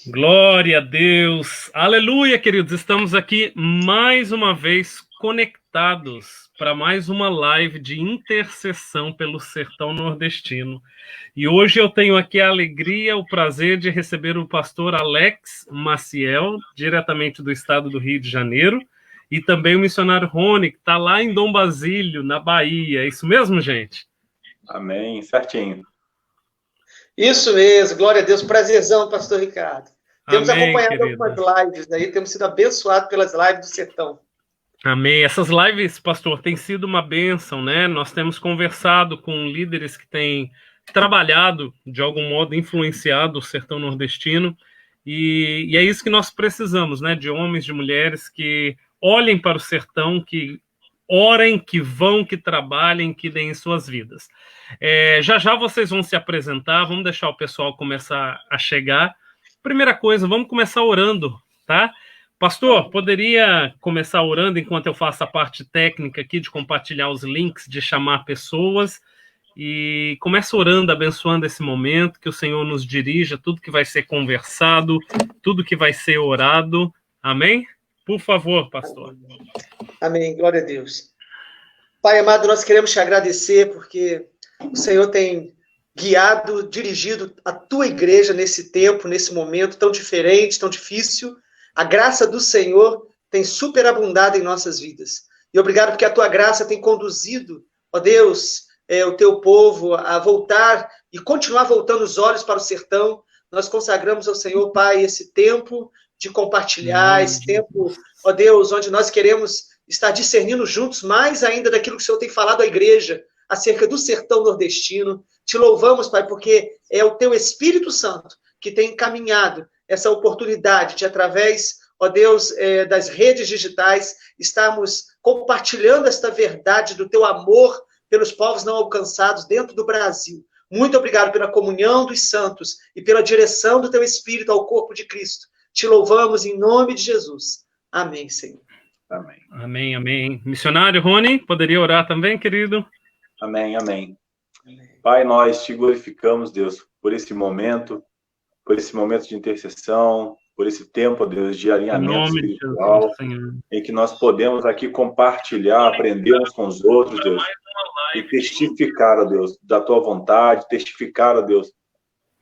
Glória a Deus. Aleluia, queridos. Estamos aqui mais uma vez conectados para mais uma live de intercessão pelo sertão nordestino. E hoje eu tenho aqui a alegria, o prazer de receber o pastor Alex Maciel, diretamente do estado do Rio de Janeiro, e também o missionário Rony, que está lá em Dom Basílio, na Bahia. É isso mesmo, gente? Amém, certinho. Isso mesmo, glória a Deus, prazerzão, pastor Ricardo. Temos Amém, acompanhado querido. algumas lives aí, temos sido abençoados pelas lives do sertão. Amém. Essas lives, pastor, têm sido uma bênção, né? Nós temos conversado com líderes que têm trabalhado, de algum modo, influenciado o sertão nordestino, e é isso que nós precisamos, né? De homens, de mulheres que olhem para o sertão, que orem, que vão, que trabalhem, que deem suas vidas. Já já vocês vão se apresentar, vamos deixar o pessoal começar a chegar. Primeira coisa, vamos começar orando, tá? Pastor, poderia começar orando enquanto eu faço a parte técnica aqui de compartilhar os links, de chamar pessoas, e começa orando, abençoando esse momento, que o Senhor nos dirija, tudo que vai ser conversado, tudo que vai ser orado. Amém? Por favor, pastor. Amém, glória a Deus. Pai amado, nós queremos te agradecer porque o Senhor tem guiado, dirigido a tua igreja nesse tempo, nesse momento tão diferente, tão difícil. A graça do Senhor tem superabundado em nossas vidas. E obrigado porque a tua graça tem conduzido, ó Deus, o teu povo a voltar e continuar voltando os olhos para o sertão. Nós consagramos ao Senhor, Pai, esse tempo de compartilhar, esse tempo, ó Deus, onde nós queremos estar discernindo juntos mais ainda daquilo que o Senhor tem falado à igreja acerca do sertão nordestino. Te louvamos, Pai, porque é o teu Espírito Santo que tem encaminhado essa oportunidade de, através, ó Deus, das redes digitais, estarmos compartilhando esta verdade do teu amor pelos povos não alcançados dentro do Brasil. Muito obrigado pela comunhão dos santos e pela direção do teu Espírito ao corpo de Cristo. Te louvamos em nome de Jesus. Amém, Senhor. Amém. Amém, amém. Missionário Rony, poderia orar também, querido? Amém, amém. Pai, nós te glorificamos, Deus, por esse momento de intercessão, por esse tempo, Deus, de alinhamento espiritual, em que nós podemos aqui compartilhar, aprender uns com os outros, Deus, e testificar, ó Deus, da tua vontade, testificar, ó Deus,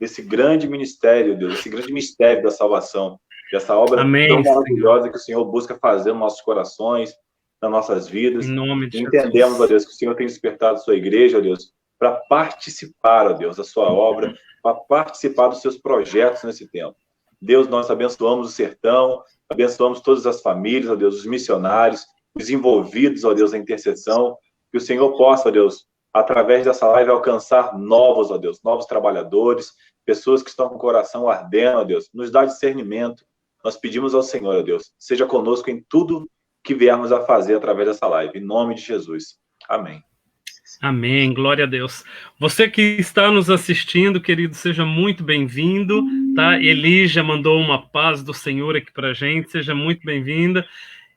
desse grande ministério, Deus, esse grande mistério da salvação, dessa obra tão maravilhosa que o Senhor busca fazer nos nossos corações, nas nossas vidas. Em nome de Entendemos, ó Deus, que o Senhor tem despertado a sua igreja, ó Deus, para participar, ó Deus, da sua obra, para participar dos seus projetos nesse tempo. Deus, nós abençoamos o sertão, abençoamos todas as famílias, ó Deus, os missionários, os envolvidos, ó Deus, na intercessão, que o Senhor possa, ó Deus, através dessa live alcançar novos, ó Deus, novos trabalhadores, pessoas que estão com o coração ardendo, ó Deus, nos dá discernimento. Nós pedimos ao Senhor, ó Deus, seja conosco em tudo que viermos a fazer através dessa live, em nome de Jesus. Amém. Amém, glória a Deus. Você que está nos assistindo, querido, seja muito bem-vindo, tá? Elija mandou uma paz do Senhor aqui pra gente, seja muito bem-vinda.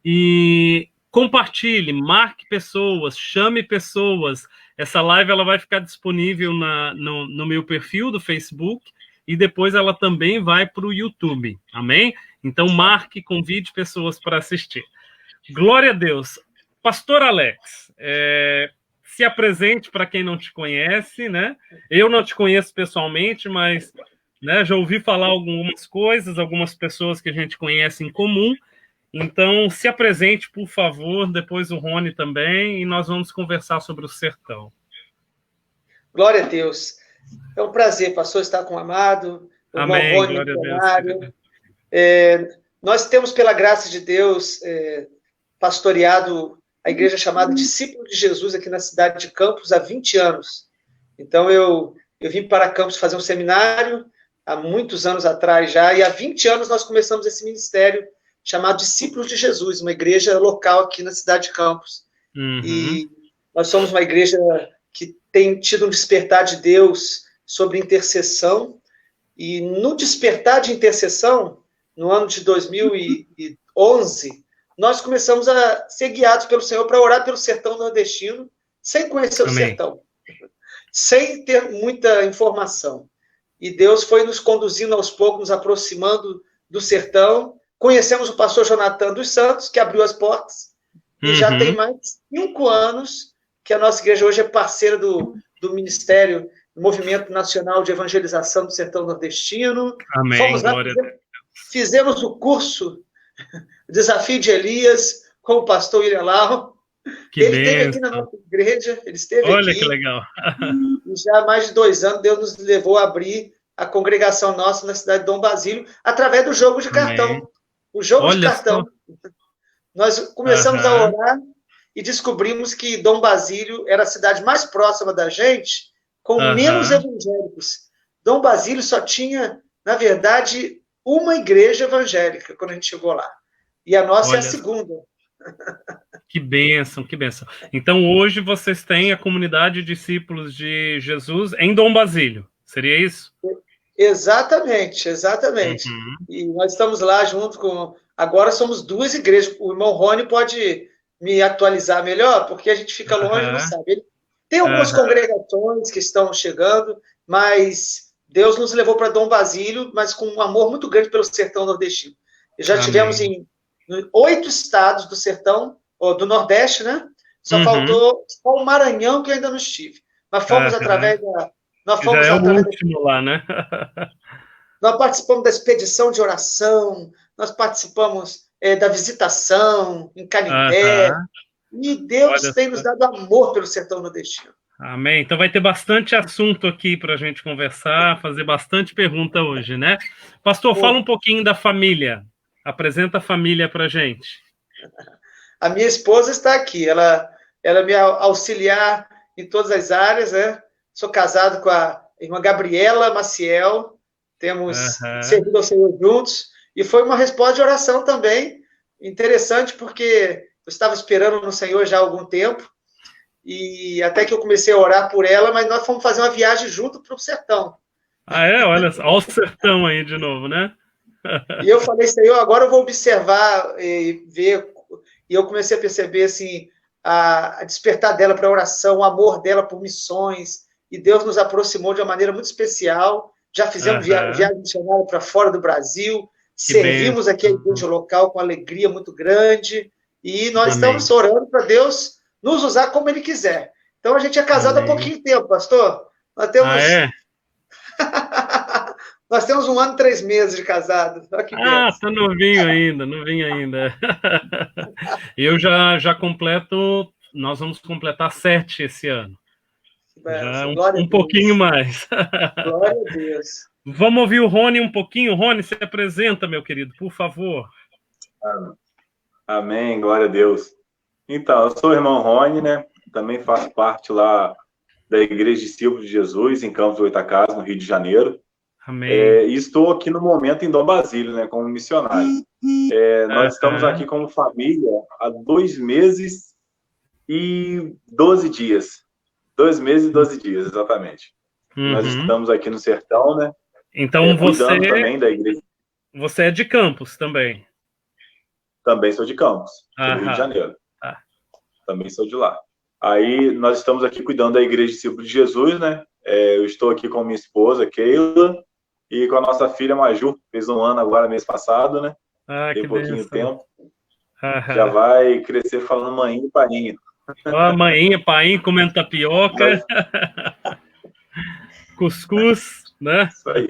E compartilhe, marque pessoas, chame pessoas. Essa live ela vai ficar disponível no meu perfil do Facebook e depois ela também vai para o YouTube, amém? Então marque, convide pessoas para assistir. Glória a Deus. Pastor Alex, se apresente para quem não te conhece, né? Eu não te conheço pessoalmente, mas né, já ouvi falar algumas coisas, algumas pessoas que a gente conhece em comum. Então, se apresente, por favor, depois o Rony também, e nós vamos conversar sobre o sertão. Glória a Deus. É um prazer, pastor, estar com o amado, o irmão Amém, Rony, glória missionário. a Deus. Nós temos, pela graça de Deus, pastoreado a igreja chamada Discípulo de Jesus aqui na cidade de Campos há 20 anos. Então, eu vim para Campos fazer um seminário há muitos anos atrás já, e há 20 anos nós começamos esse ministério chamado Discípulos de Jesus, uma igreja local aqui na cidade de Campos. Uhum. E nós somos uma igreja que tem tido um despertar de Deus sobre intercessão, e no despertar de intercessão, no ano de 2011, nós começamos a ser guiados pelo Senhor para orar pelo sertão nordestino, sem conhecer o sertão, sem ter muita informação. e Deus foi nos conduzindo aos poucos, nos aproximando do sertão. Conhecemos o pastor Jonathan dos Santos, que abriu as portas, e já tem mais de 5 anos que a nossa igreja hoje é parceira do Ministério, do Movimento Nacional de Evangelização do Sertão Nordestino. Amém. Fomos lá, fizemos o curso Desafio de Elias com o pastor William Lau. Ele esteve aqui na nossa igreja, ele esteve Olha aqui. Que legal. E já há mais de 2 anos, Deus nos levou a abrir a congregação nossa na cidade de Dom Basílio, através do jogo de cartão. O jogo de cartão. Só. Nós começamos a orar e descobrimos que Dom Basílio era a cidade mais próxima da gente, com menos evangélicos. Dom Basílio só tinha, na verdade, uma igreja evangélica quando a gente chegou lá. E a nossa é a segunda. Que bênção, que bênção. Então, hoje vocês têm a comunidade de discípulos de Jesus em Dom Basílio, seria isso? Exatamente, exatamente. E nós estamos lá junto com... Agora somos 2 igrejas. O irmão Rony pode me atualizar melhor, porque a gente fica longe, não sabe. Tem algumas congregações que estão chegando, mas Deus nos levou para Dom Basílio, mas com um amor muito grande pelo sertão nordestino. E já tivemos em 8 estados do sertão, ou do Nordeste, né? Só faltou só o Maranhão, que eu ainda não estive. Mas fomos através da... Nós fomos já é o último lá, né? Nós participamos da expedição de oração, nós participamos da visitação em Canindé, e Deus tem nos dado amor pelo sertão nordestino. Amém. Então vai ter bastante assunto aqui para a gente conversar, fazer bastante pergunta hoje, né? Pastor, fala um pouquinho da família. Apresenta a família para a gente. A minha esposa está aqui, ela me auxiliar em todas as áreas, né? Sou casado com a irmã Gabriela Maciel, temos servido ao Senhor juntos, e foi uma resposta de oração também, interessante, porque eu estava esperando no Senhor já há algum tempo, e até que eu comecei a orar por ela, mas nós fomos fazer uma viagem junto para o sertão. Olha o sertão aí de novo, né? E eu falei, Senhor, agora eu vou observar e ver, e eu comecei a perceber, assim, a despertar dela para a oração, o amor dela por missões, e Deus nos aproximou de uma maneira muito especial. Já fizemos viagem missionária para fora do Brasil, servimos aqui a igreja local com alegria muito grande, e nós estamos orando para Deus nos usar como Ele quiser. Então, a gente é casado há pouquinho tempo, pastor. Nós temos... Nós temos 1 ano e 3 meses de casado. Tá novinho ainda. Eu já completo, nós vamos completar 7 esse ano. Um pouquinho mais. Glória a Deus. Vamos ouvir o Rony um pouquinho. Rony, se apresenta, meu querido, por favor. Amém, glória a Deus. Então, eu sou o irmão Rony, né? Também faço parte lá da Igreja Discípulos de Jesus, em Campos do Goytacazes, no Rio de Janeiro. Amém. E estou aqui no momento em Dom Basílio, né, como missionário. Nós estamos aqui como família há 2 meses e 12 dias. 2 meses e 12 dias, exatamente. Nós estamos aqui no sertão, né? Então também da igreja. Você é de Campos também? Também sou de Campos, do Rio de Janeiro. Também sou de lá. Aí nós estamos aqui cuidando da Igreja Discípulos de Jesus, né? Eu estou aqui com minha esposa, Keila, e com a nossa filha, Maju, fez 1 ano agora, mês passado, né? Tem pouquinho de tempo. Já vai crescer falando mãinha e painho. Mãinha, painho, comendo tapioca, cuscuz, né? Isso aí.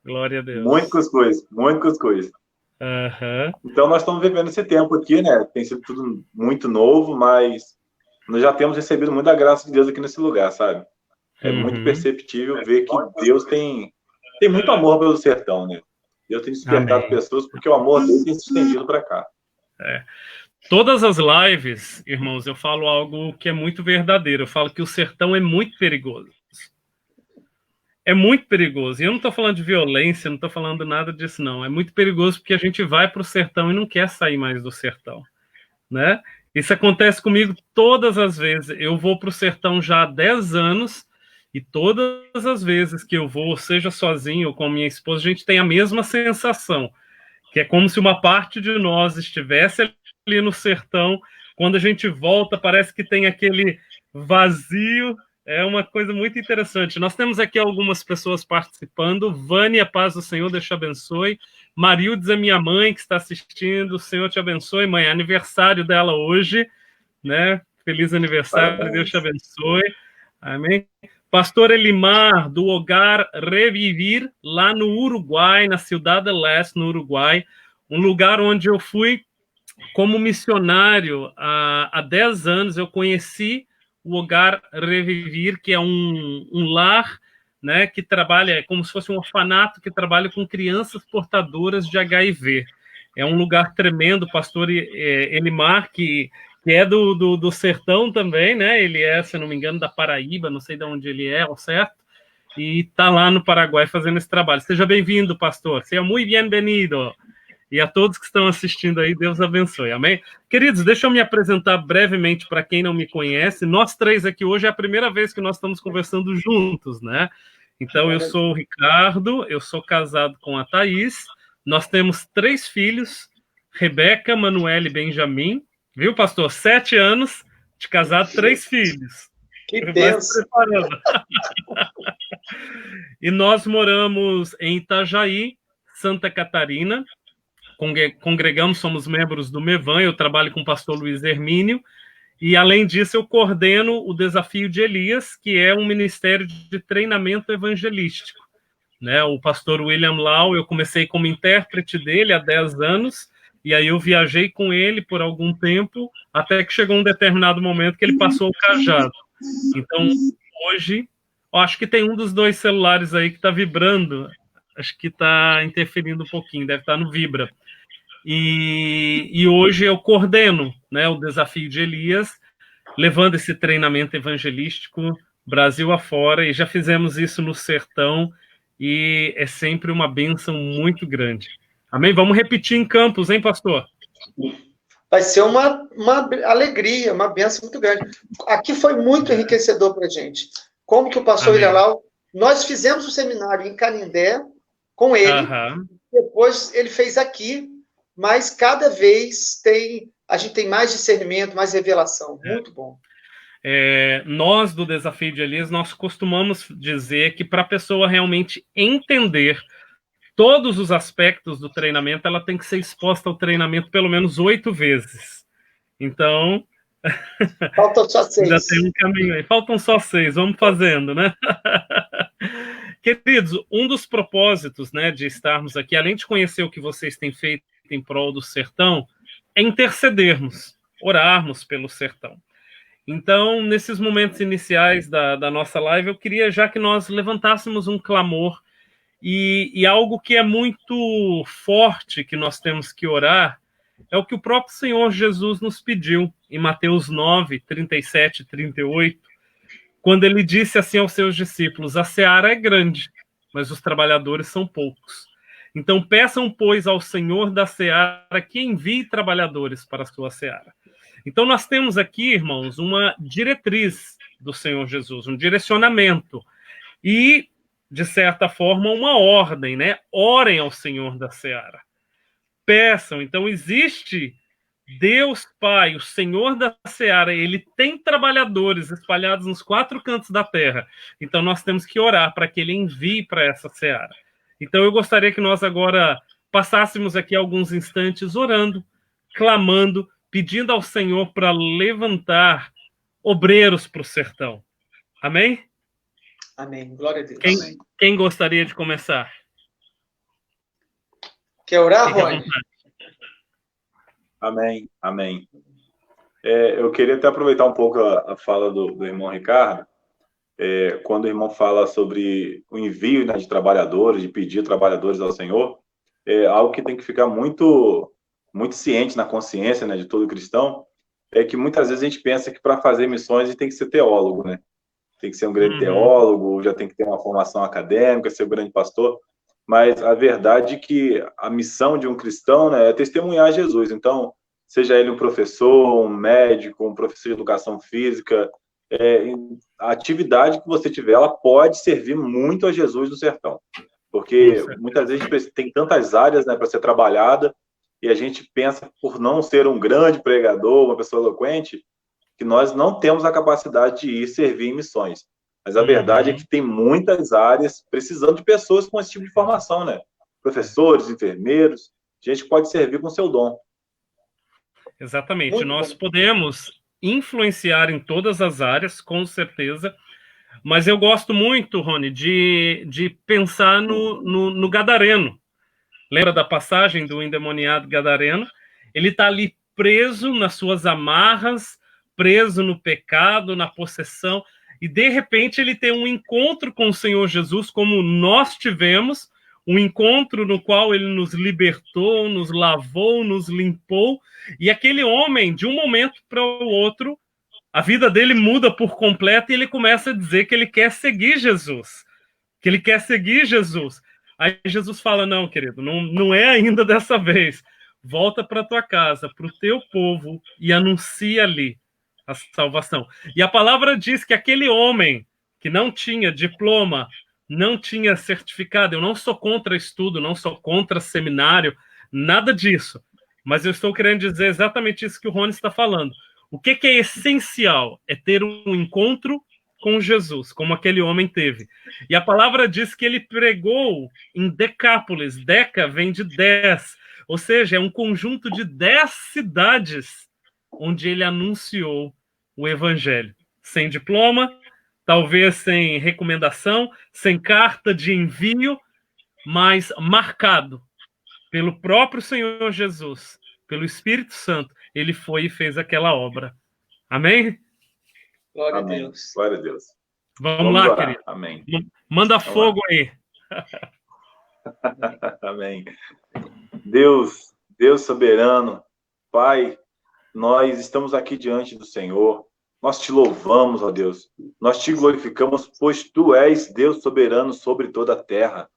Glória a Deus. Muito cuscuz. Então, nós estamos vivendo esse tempo aqui, né? Tem sido tudo muito novo, mas nós já temos recebido muita graça de Deus aqui nesse lugar, sabe? É muito perceptível ver que Deus tem muito amor pelo sertão, né? Deus tem despertado pessoas porque o amor dele tem se estendido para cá. Todas as lives, irmãos, eu falo algo que é muito verdadeiro. Eu falo que o sertão é muito perigoso. É muito perigoso. E eu não estou falando de violência, não estou falando nada disso, não. É muito perigoso porque a gente vai para o sertão e não quer sair mais do sertão, né? Isso acontece comigo todas as vezes. Eu vou para o sertão já há 10 anos e todas as vezes que eu vou, seja sozinho ou com minha esposa, a gente tem a mesma sensação, que é como se uma parte de nós estivesse ali no sertão. Quando a gente volta, parece que tem aquele vazio, É uma coisa muito interessante. Nós temos aqui algumas pessoas participando. Vânia, paz do Senhor, Deus te abençoe. Marildes é minha mãe que está assistindo. O Senhor te abençoe, mãe. É aniversário dela hoje, né? Feliz aniversário, Parabéns. Deus te abençoe. Amém. Pastor Elimar, do Hogar Revivir, lá no Uruguai, na Cidade Leste, no Uruguai. Um lugar onde eu fui como missionário há 10 anos. Eu conheci o Hogar Revivir, que é um lar, né, que trabalha como se fosse um orfanato que trabalha com crianças portadoras de HIV. É um lugar tremendo, pastor Elimar, que é do sertão também, né? Ele é, se não me engano, da Paraíba, não sei de onde ele é, ao certo, e está lá no Paraguai fazendo esse trabalho. Seja bem-vindo, pastor. Seja muito bem-vindo. E a todos que estão assistindo aí, Deus abençoe. Amém? Queridos, deixa eu me apresentar brevemente para quem não me conhece. Nós três aqui hoje é a primeira vez que nós estamos conversando juntos, né? Então, eu sou o Ricardo, eu sou casado com a Thaís. Nós temos 3 filhos, Rebeca, Manuel e Benjamin. Viu, pastor? 7 anos de casado, 3 filhos. Que benção. E nós moramos em Itajaí, Santa Catarina. Congregamos, somos membros do MEVAN, eu trabalho com o pastor Luiz Hermínio, e além disso eu coordeno o Desafio de Elias, que é um ministério de treinamento evangelístico, né? O pastor William Lau, eu comecei como intérprete dele há 10 anos, e aí eu viajei com ele por algum tempo, até que chegou um determinado momento que ele passou o cajado. Então, hoje, eu acho que tem um dos 2 celulares aí que está vibrando, acho que está interferindo um pouquinho, deve estar no Vibra. E hoje eu coordeno, né, o Desafio de Elias, levando esse treinamento evangelístico Brasil afora, e já fizemos isso no sertão, e é sempre uma bênção muito grande. Amém? Vamos repetir em Campos, hein, pastor? Vai ser uma alegria, uma bênção muito grande. Aqui foi muito enriquecedor para a gente. Como que o pastor William Lau... Nós fizemos o seminário em Canindé com ele, depois ele fez aqui, mas cada vez a gente tem mais discernimento, mais revelação. Muito bom. Nós, do Desafio de Elias, nós costumamos dizer que para a pessoa realmente entender todos os aspectos do treinamento, ela tem que ser exposta ao treinamento pelo menos 8 vezes. Então... Faltam só 6. Já tem um caminho aí. Faltam só 6, vamos fazendo, né? Queridos, um dos propósitos, né, de estarmos aqui, além de conhecer o que vocês têm feito em prol do sertão, é intercedermos, orarmos pelo sertão. Então, nesses momentos iniciais da nossa live, eu queria já que nós levantássemos um clamor e algo que é muito forte que nós temos que orar é o que o próprio Senhor Jesus nos pediu em Mateus 9, 37 e 38, quando ele disse assim aos seus discípulos: a seara é grande, mas os trabalhadores são poucos. Então peçam, pois, ao Senhor da seara que envie trabalhadores para a sua seara. Então nós temos aqui, irmãos, uma diretriz do Senhor Jesus, um direcionamento e, de certa forma, uma ordem, né? Orem ao Senhor da seara. Peçam. Então existe Deus Pai, o Senhor da seara, ele tem trabalhadores espalhados nos 4 cantos da terra. Então nós temos que orar para que ele envie para essa seara. Então eu gostaria que nós agora passássemos aqui alguns instantes orando, clamando, pedindo ao Senhor para levantar obreiros para o sertão. Amém? Amém. Glória a Deus. Quem gostaria de começar? Quer orar, Rony? Amém, amém. Eu queria até aproveitar um pouco a fala do irmão Ricardo, quando o irmão fala sobre o envio, né, de trabalhadores, de pedir trabalhadores ao Senhor, algo que tem que ficar muito, muito ciente na consciência, né, de todo cristão, é que muitas vezes a gente pensa que para fazer missões a gente tem que ser teólogo, né? Tem que ser um grande teólogo, já tem que ter uma formação acadêmica, ser um grande pastor. Mas a verdade é que a missão de um cristão, né, é testemunhar Jesus. Então, seja ele um professor, um médico, um professor de educação física, a atividade que você tiver, ela pode servir muito a Jesus do sertão. Porque muitas vezes tem tantas áreas, né, para ser trabalhada, e a gente pensa, por não ser um grande pregador, uma pessoa eloquente, que nós não temos a capacidade de ir servir em missões. Mas a verdade é que tem muitas áreas precisando de pessoas com esse tipo de formação, né? Professores, enfermeiros, gente que pode servir com seu dom. Exatamente. Muito Nós bom. podemos influenciar em todas as áreas, com certeza, mas eu gosto muito, Rony, de pensar no Gadareno. Lembra da passagem do endemoniado Gadareno? Ele está ali preso nas suas amarras, preso no pecado, na possessão, e de repente ele tem um encontro com o Senhor Jesus, como nós tivemos, um encontro no qual ele nos libertou, nos lavou, nos limpou, e aquele homem, de um momento para o outro, a vida dele muda por completo e ele começa a dizer que ele quer seguir Jesus, que ele quer seguir Jesus. Aí Jesus fala, não, querido, não é ainda dessa vez. Volta para tua casa, para o teu povo e anuncia ali a salvação. E a palavra diz que aquele homem que não tinha diploma, não tinha certificado, eu não sou contra estudo, não sou contra seminário, nada disso. Mas eu estou querendo dizer exatamente isso que o Rony está falando. O que é essencial? É ter um encontro com Jesus, como aquele homem teve. E a palavra diz que ele pregou em Decápolis. Deca vem de 10. Ou seja, é um conjunto de 10 cidades onde ele anunciou o evangelho. Sem diploma, talvez sem recomendação, sem carta de envio, mas marcado pelo próprio Senhor Jesus, pelo Espírito Santo, ele foi e fez aquela obra. Amém? Glória Amém. a Deus. Glória a Deus. Vamos lá, orar. querido. Amém. Manda fogo aí. Amém. Deus soberano, Pai, nós estamos aqui diante do Senhor. Nós te louvamos, ó Deus. Nós te glorificamos, pois tu és Deus soberano sobre toda a terra.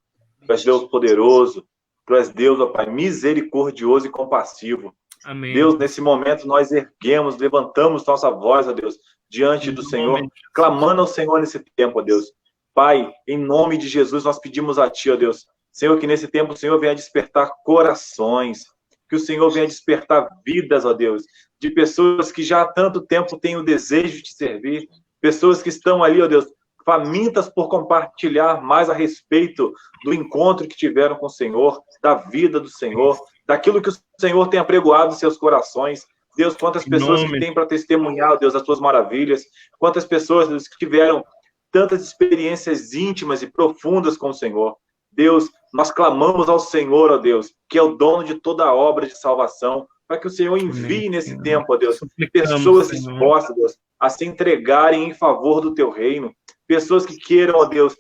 Tu és Deus poderoso. Tu és Deus, ó Pai, misericordioso e compassivo. Amém. Deus, nesse momento nós erguemos, levantamos nossa voz, ó Deus, diante do Senhor, clamando ao Senhor nesse tempo, ó Deus. Pai, em nome de Jesus, nós pedimos a Ti, ó Deus, Senhor, que nesse tempo o Senhor venha despertar corações, que o Senhor venha despertar vidas, ó Deus, de pessoas que já há tanto tempo têm o desejo de te servir, pessoas que estão ali, ó Deus, famintas por compartilhar mais a respeito do encontro que tiveram com o Senhor, da vida do Senhor, daquilo que o Senhor tem apregoado em seus corações. Deus, quantas pessoas que têm para testemunhar, Deus, as tuas maravilhas, quantas pessoas, Deus, que tiveram tantas experiências íntimas e profundas com o Senhor. Deus, nós clamamos ao Senhor, ó Deus, que é o dono de toda a obra de salvação, para que o Senhor envie nesse tempo, ó Deus, pessoas dispostas, Deus, a se entregarem em favor do teu reino, pessoas que queiram, ó Deus,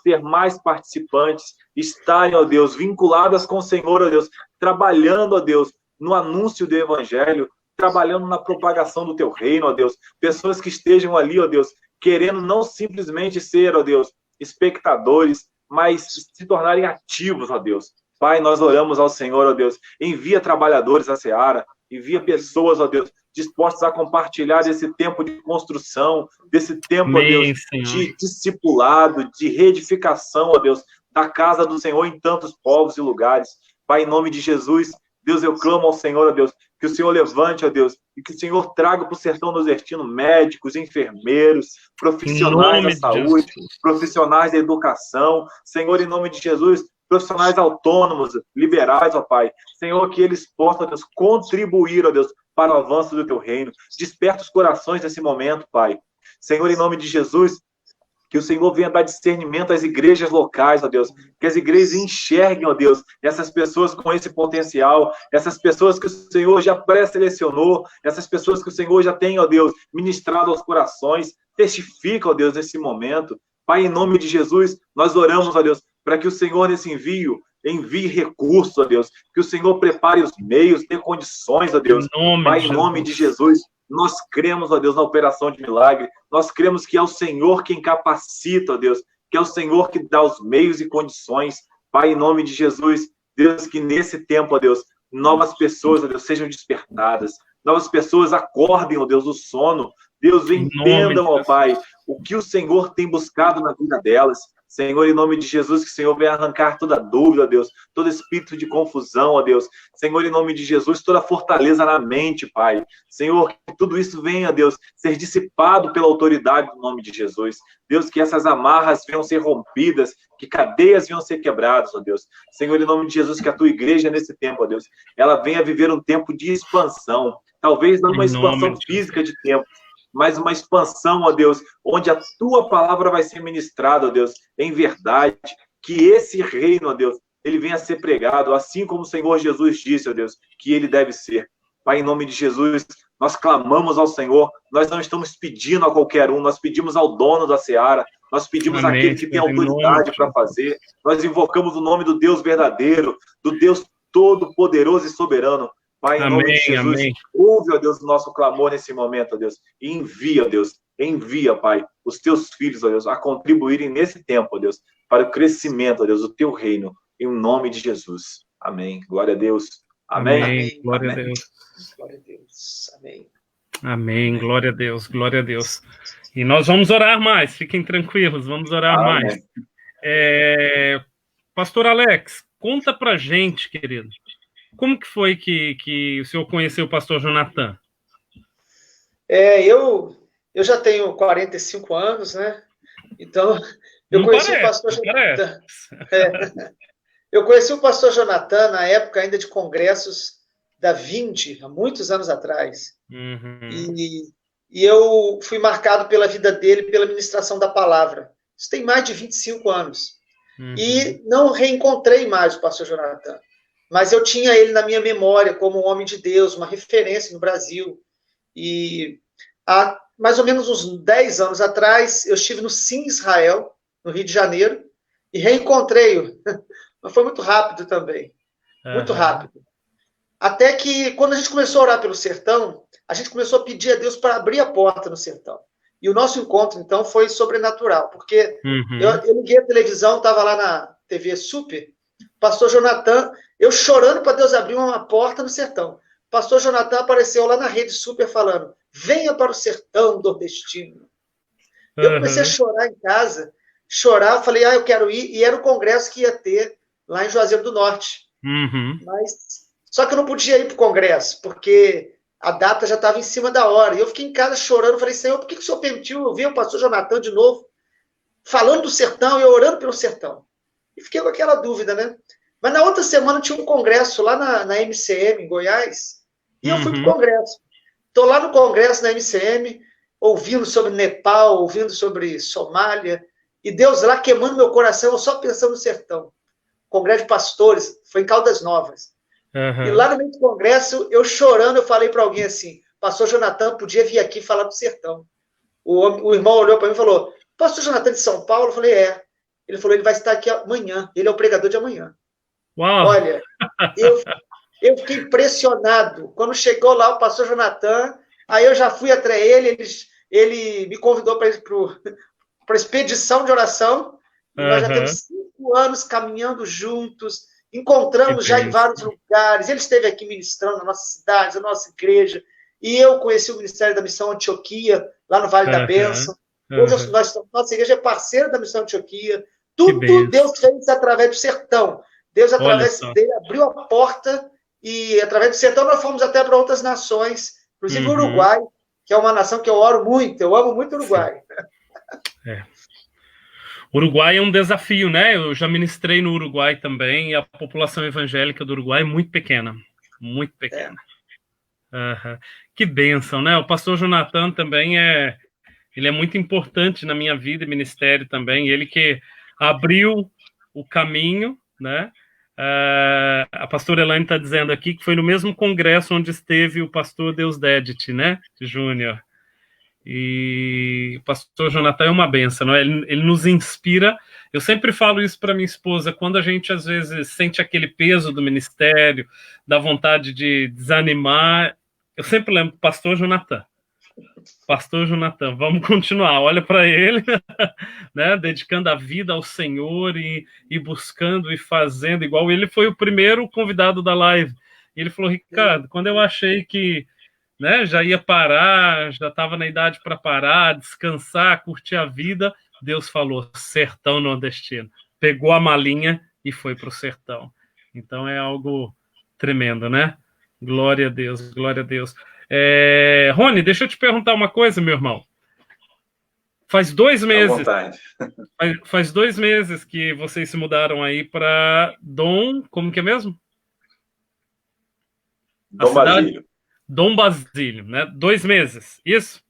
ser mais participantes, estarem, ó Deus, vinculadas com o Senhor, ó Deus, trabalhando, ó Deus, no anúncio do Evangelho, trabalhando na propagação do teu reino, ó Deus, pessoas que estejam ali, ó Deus, querendo não simplesmente ser, ó Deus, espectadores, mas se tornarem ativos, ó Deus. Pai, nós oramos ao Senhor, ó Deus, envia trabalhadores à seara, envia pessoas, ó Deus, dispostas a compartilhar desse tempo de construção, desse tempo, ó Deus, de discipulado, de reedificação, ó Deus, da casa do Senhor em tantos povos e lugares. Pai, em nome de Jesus, Deus, eu clamo ao Senhor, ó Deus, que o Senhor levante, ó Deus, e que o Senhor traga para o sertão nordestino médicos, enfermeiros, profissionais da saúde, profissionais da educação. Senhor, em nome de Jesus, profissionais autônomos, liberais, ó Pai. Senhor, que eles possam, ó Deus, contribuir, ó Deus, para o avanço do teu reino. Desperta os corações nesse momento, Pai. Senhor, em nome de Jesus, que o Senhor venha dar discernimento às igrejas locais, ó Deus. Que as igrejas enxerguem, ó Deus, essas pessoas com esse potencial, essas pessoas que o Senhor já pré-selecionou, essas pessoas que o Senhor já tem, ó Deus, ministrado aos corações. Testifica, ó Deus, nesse momento. Pai, em nome de Jesus, nós oramos, ó Deus, para que o Senhor, nesse envio, envie recursos, ó Deus. Que o Senhor prepare os meios, dê condições, ó Deus. Pai, em nome de Jesus, nós cremos, ó Deus, na operação de milagre. Nós cremos que é o Senhor quem capacita, ó Deus, que é o Senhor que dá os meios e condições. Pai, em nome de Jesus, Deus, que nesse tempo, ó Deus, novas pessoas, ó Deus, sejam despertadas. Novas pessoas acordem, ó Deus, do sono. Deus, entendam, ó Pai, o que o Senhor tem buscado na vida delas. Senhor, em nome de Jesus, que o Senhor venha arrancar toda dúvida, ó Deus, todo espírito de confusão, ó Deus. Senhor, em nome de Jesus, toda fortaleza na mente, Pai. Senhor, que tudo isso venha, Deus, ser dissipado pela autoridade do nome de Jesus. Deus, que essas amarras venham ser rompidas, que cadeias venham ser quebradas, ó Deus. Senhor, em nome de Jesus, que a tua igreja nesse tempo, ó Deus, ela venha viver um tempo de expansão. Talvez não uma expansão física de tempo, mas uma expansão, ó Deus, onde a tua palavra vai ser ministrada, ó Deus, em verdade. Que esse reino, ó Deus, ele venha a ser pregado, assim como o Senhor Jesus disse, ó Deus, que ele deve ser. Pai, em nome de Jesus, nós clamamos ao Senhor, nós não estamos pedindo a qualquer um, nós pedimos ao dono da seara, nós pedimos àquele que tem autoridade para fazer, nós invocamos o nome do Deus verdadeiro, do Deus todo-poderoso e soberano. Pai, em nome de Jesus, ouve, ó Deus, o nosso clamor nesse momento, ó Deus, e envia, ó Deus, envia, Pai, os teus filhos, ó Deus, a contribuírem nesse tempo, ó Deus, para o crescimento, ó Deus, do teu reino, em nome de Jesus. Amém. Glória a Deus. Amém. Amém. Glória a Deus. Glória a Deus. Amém. Amém. Glória a Deus. Glória a Deus. E nós vamos orar mais, fiquem tranquilos, vamos orar mais. Pastor Alex, conta pra gente, querido, como que foi que o senhor conheceu o pastor Jonathan? Eu já tenho 45 anos, né? Então, eu conheci o pastor Jonathan. Eu conheci o pastor Jonathan na época ainda de congressos da Vinde, há muitos anos atrás. Uhum. E eu fui marcado pela vida dele, pela ministração da palavra. Isso tem mais de 25 anos. Uhum. E não reencontrei mais o pastor Jonathan. Mas eu tinha ele na minha memória como um homem de Deus, uma referência no Brasil. E há mais ou menos uns 10 anos atrás, eu estive no Sim Israel, no Rio de Janeiro, e reencontrei-o. Mas foi muito rápido também. Muito rápido. Até que, quando a gente começou a orar pelo sertão, a gente começou a pedir a Deus para abrir a porta no sertão. E o nosso encontro, então, foi sobrenatural, porque eu liguei a televisão, estava lá na TV Super, pastor Jonathan, eu chorando para Deus abrir uma porta no sertão. Pastor Jonathan apareceu lá na Rede Super falando, venha para o sertão nordestino. Eu comecei a chorar em casa, chorar, falei, eu quero ir, e era o congresso que ia ter lá em Juazeiro do Norte. Só que eu não podia ir para o congresso, porque a data já estava em cima da hora. E eu fiquei em casa chorando, falei, Senhor, por que o Senhor permitiu eu ver o pastor Jonathan de novo, falando do sertão, eu orando pelo sertão? E fiquei com aquela dúvida, né? Mas na outra semana tinha um congresso lá na MCM, em Goiás, e eu fui para o congresso. Estou lá no congresso na MCM, ouvindo sobre Nepal, ouvindo sobre Somália, e Deus lá queimando meu coração, eu só pensando no sertão. Congresso de pastores, foi em Caldas Novas. E lá no meio do congresso, eu chorando, eu falei para alguém assim, pastor Jonathan podia vir aqui falar do sertão. O irmão olhou para mim e falou, pastor Jonathan de São Paulo? Eu falei, Ele falou, ele vai estar aqui amanhã, ele é o pregador de amanhã. Uau. Olha, eu fiquei impressionado. Quando chegou lá o pastor Jonathan, aí eu já fui até ele me convidou para ir para a expedição de oração, e nós já temos 5 anos caminhando juntos, encontramos já em vários lugares, ele esteve aqui ministrando na nossa cidade, na nossa igreja, e eu conheci o Ministério da Missão Antioquia, lá no Vale da Bênção. Hoje nossa igreja é parceira da Missão Antioquia. Tudo Deus fez através do sertão. Deus, através dele, abriu a porta, e através do sertão nós fomos até para outras nações, inclusive o Uruguai, que é uma nação que eu oro muito, eu amo muito o Uruguai. O Uruguai é um desafio, né? Eu já ministrei no Uruguai também, e a população evangélica do Uruguai é muito pequena. Muito pequena. Que bênção, né? O pastor Jonathan também ele é muito importante na minha vida e ministério também. Ele que abriu o caminho, né? A pastora Elaine está dizendo aqui que foi no mesmo congresso onde esteve o pastor Deusdedit, né? Júnior. E o pastor Jonathan é uma benção, não é? Ele nos inspira. Eu sempre falo isso para minha esposa, quando a gente às vezes sente aquele peso do ministério, da vontade de desanimar, eu sempre lembro, pastor Jonathan, vamos continuar, olha para ele, né, dedicando a vida ao Senhor e buscando e fazendo, igual ele foi o primeiro convidado da live. E ele falou, Ricardo, quando eu achei que, né, já ia parar, já estava na idade para parar, descansar, curtir a vida, Deus falou sertão nordestino. Pegou a malinha e foi para o sertão. Então é algo tremendo, né? Glória a Deus, glória a Deus. Rony, deixa eu te perguntar uma coisa, meu irmão. Faz 2 meses. À vontade. Faz 2 meses que vocês se mudaram aí para Dom. Como que é mesmo? Dom Basílio. Dom Basílio, né? 2 meses, isso?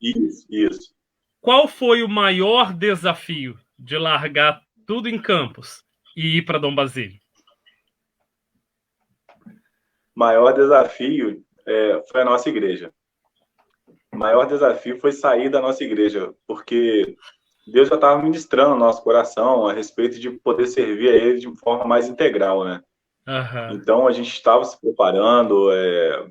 Isso. Qual foi o maior desafio de largar tudo em Campos e ir para Dom Basílio? O maior desafio foi a nossa igreja. O maior desafio foi sair da nossa igreja, porque Deus já estava ministrando no nosso coração a respeito de poder servir a Ele de forma mais integral, né? Uhum. Então, a gente estava se preparando,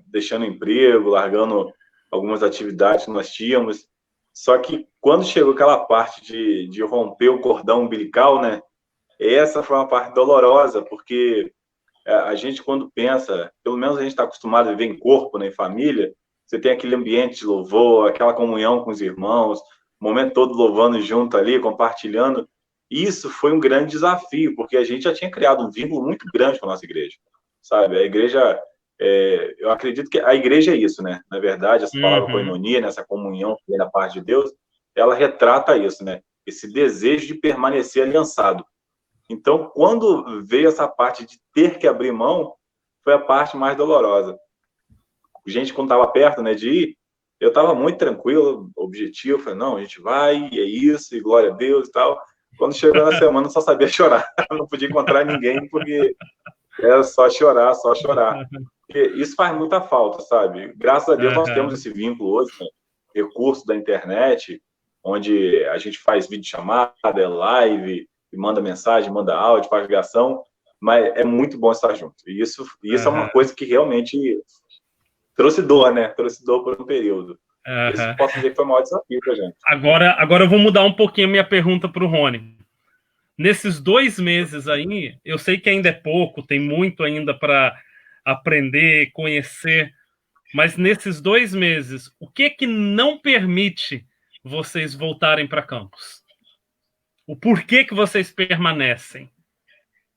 deixando emprego, largando algumas atividades que nós tínhamos. Só que quando chegou aquela parte de romper o cordão umbilical, né? Essa foi uma parte dolorosa, porque a gente, quando pensa, pelo menos a gente está acostumado a viver em corpo, né, em família, você tem aquele ambiente de louvor, aquela comunhão com os irmãos, o momento todo louvando junto ali, compartilhando. Isso foi um grande desafio, porque a gente já tinha criado um vínculo muito grande com a nossa igreja, sabe? A igreja, eu acredito que a igreja é isso, né? Na verdade, essa palavra koinonia, né? Essa comunhão que vem da parte de Deus, ela retrata isso, né? Esse desejo de permanecer aliançado. Então, quando veio essa parte de ter que abrir mão, foi a parte mais dolorosa. Gente, quando estava perto, né, de ir, eu estava muito tranquilo, objetivo, falei, não, a gente vai, e é isso, e glória a Deus e tal. Quando chegou na semana, eu só sabia chorar. Não podia encontrar ninguém, porque era só chorar, só chorar. Porque isso faz muita falta, sabe? Graças a Deus, nós temos esse vínculo hoje, né? Recurso da internet, onde a gente faz videochamada, live, e manda mensagem, manda áudio, faz ligação, mas é muito bom estar junto. E isso é uma coisa que realmente trouxe dor, né? Trouxe dor por um período. Isso posso dizer que foi o maior desafio pra gente. Agora eu vou mudar um pouquinho a minha pergunta para o Rony. Nesses 2 meses aí, eu sei que ainda é pouco, tem muito ainda para aprender, conhecer, mas nesses 2 meses, o que é que não permite vocês voltarem para Campos? O porquê que vocês permanecem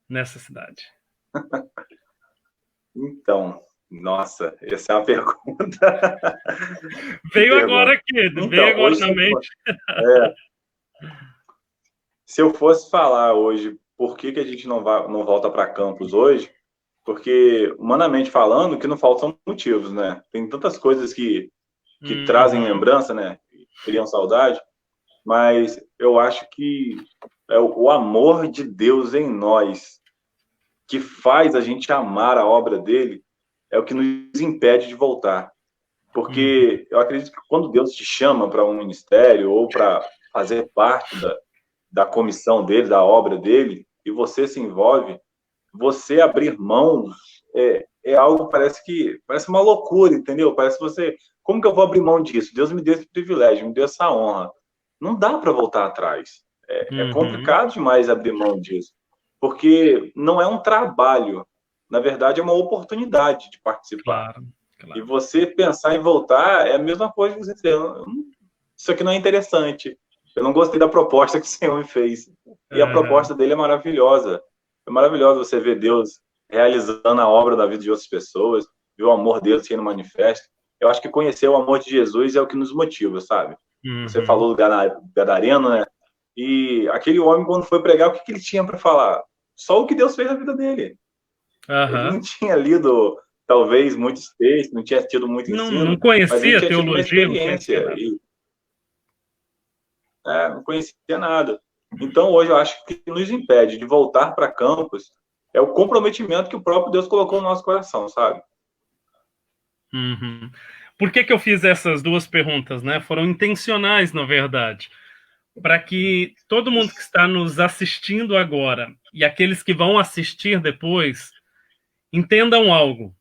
nessa cidade? Então, nossa, essa é uma pergunta. Veio agora aqui, então, veio agora na mente. Se eu fosse falar hoje por que a gente não volta para Campos hoje, porque, humanamente falando, que não faltam motivos, né? Tem tantas coisas que trazem lembrança, né? Criam saudade, mas eu acho que é o amor de Deus em nós que faz a gente amar a obra dele, é o que nos impede de voltar. Porque eu acredito que quando Deus te chama para um ministério ou para fazer parte da comissão dele, da obra dele, e você se envolve, você abrir mão é algo parece uma loucura, entendeu? Parece você, como que eu vou abrir mão disso? Deus me deu esse privilégio, me deu essa honra. Não dá para voltar atrás. É complicado demais abrir mão disso, porque não é um trabalho, na verdade é uma oportunidade de participar. Claro. E você pensar em voltar é a mesma coisa que você dizer, isso aqui não é interessante. Eu não gostei da proposta que o Senhor me fez. E a proposta dele é maravilhosa. É maravilhoso você ver Deus realizando a obra da vida de outras pessoas, ver o amor dele sendo manifesto. Eu acho que conhecer o amor de Jesus é o que nos motiva, sabe? Você falou do Gadareno, né? E aquele homem, quando foi pregar, o que ele tinha para falar? Só o que Deus fez na vida dele. Ele não tinha lido, talvez, muitos textos, não tinha tido muito ensino. Não conhecia mas ele tinha teologia, tido uma experiência. Não conhecia nada. Então, hoje, eu acho que o que nos impede de voltar para Campos é o comprometimento que o próprio Deus colocou no nosso coração, sabe? Por que eu fiz essas 2 perguntas, né? Foram intencionais, na verdade, para que todo mundo que está nos assistindo agora e aqueles que vão assistir depois entendam algo.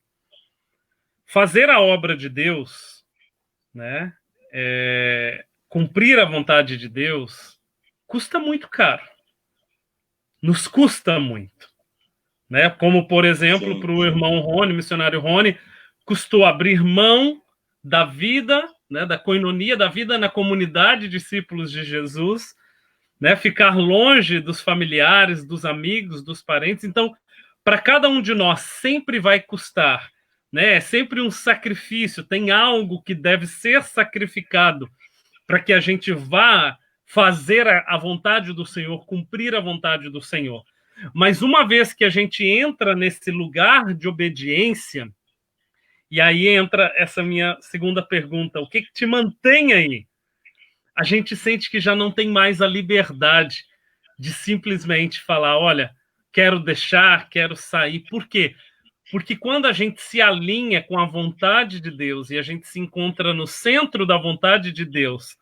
Fazer a obra de Deus, né? Cumprir a vontade de Deus custa muito caro. Nos custa muito. Né? Como, por exemplo, para o irmão Rony, missionário Rony, custou abrir mão da vida, né, da coinonia, da vida na comunidade de discípulos de Jesus, né, ficar longe dos familiares, dos amigos, dos parentes. Então, para cada um de nós sempre vai custar, né? É sempre um sacrifício, tem algo que deve ser sacrificado para que a gente vá fazer a vontade do Senhor, cumprir a vontade do Senhor. Mas uma vez que a gente entra nesse lugar de obediência, e aí entra essa minha segunda pergunta, o que te mantém aí? A gente sente que já não tem mais a liberdade de simplesmente falar, olha, quero deixar, quero sair. Por quê? Porque quando a gente se alinha com a vontade de Deus e a gente se encontra no centro da vontade de Deus,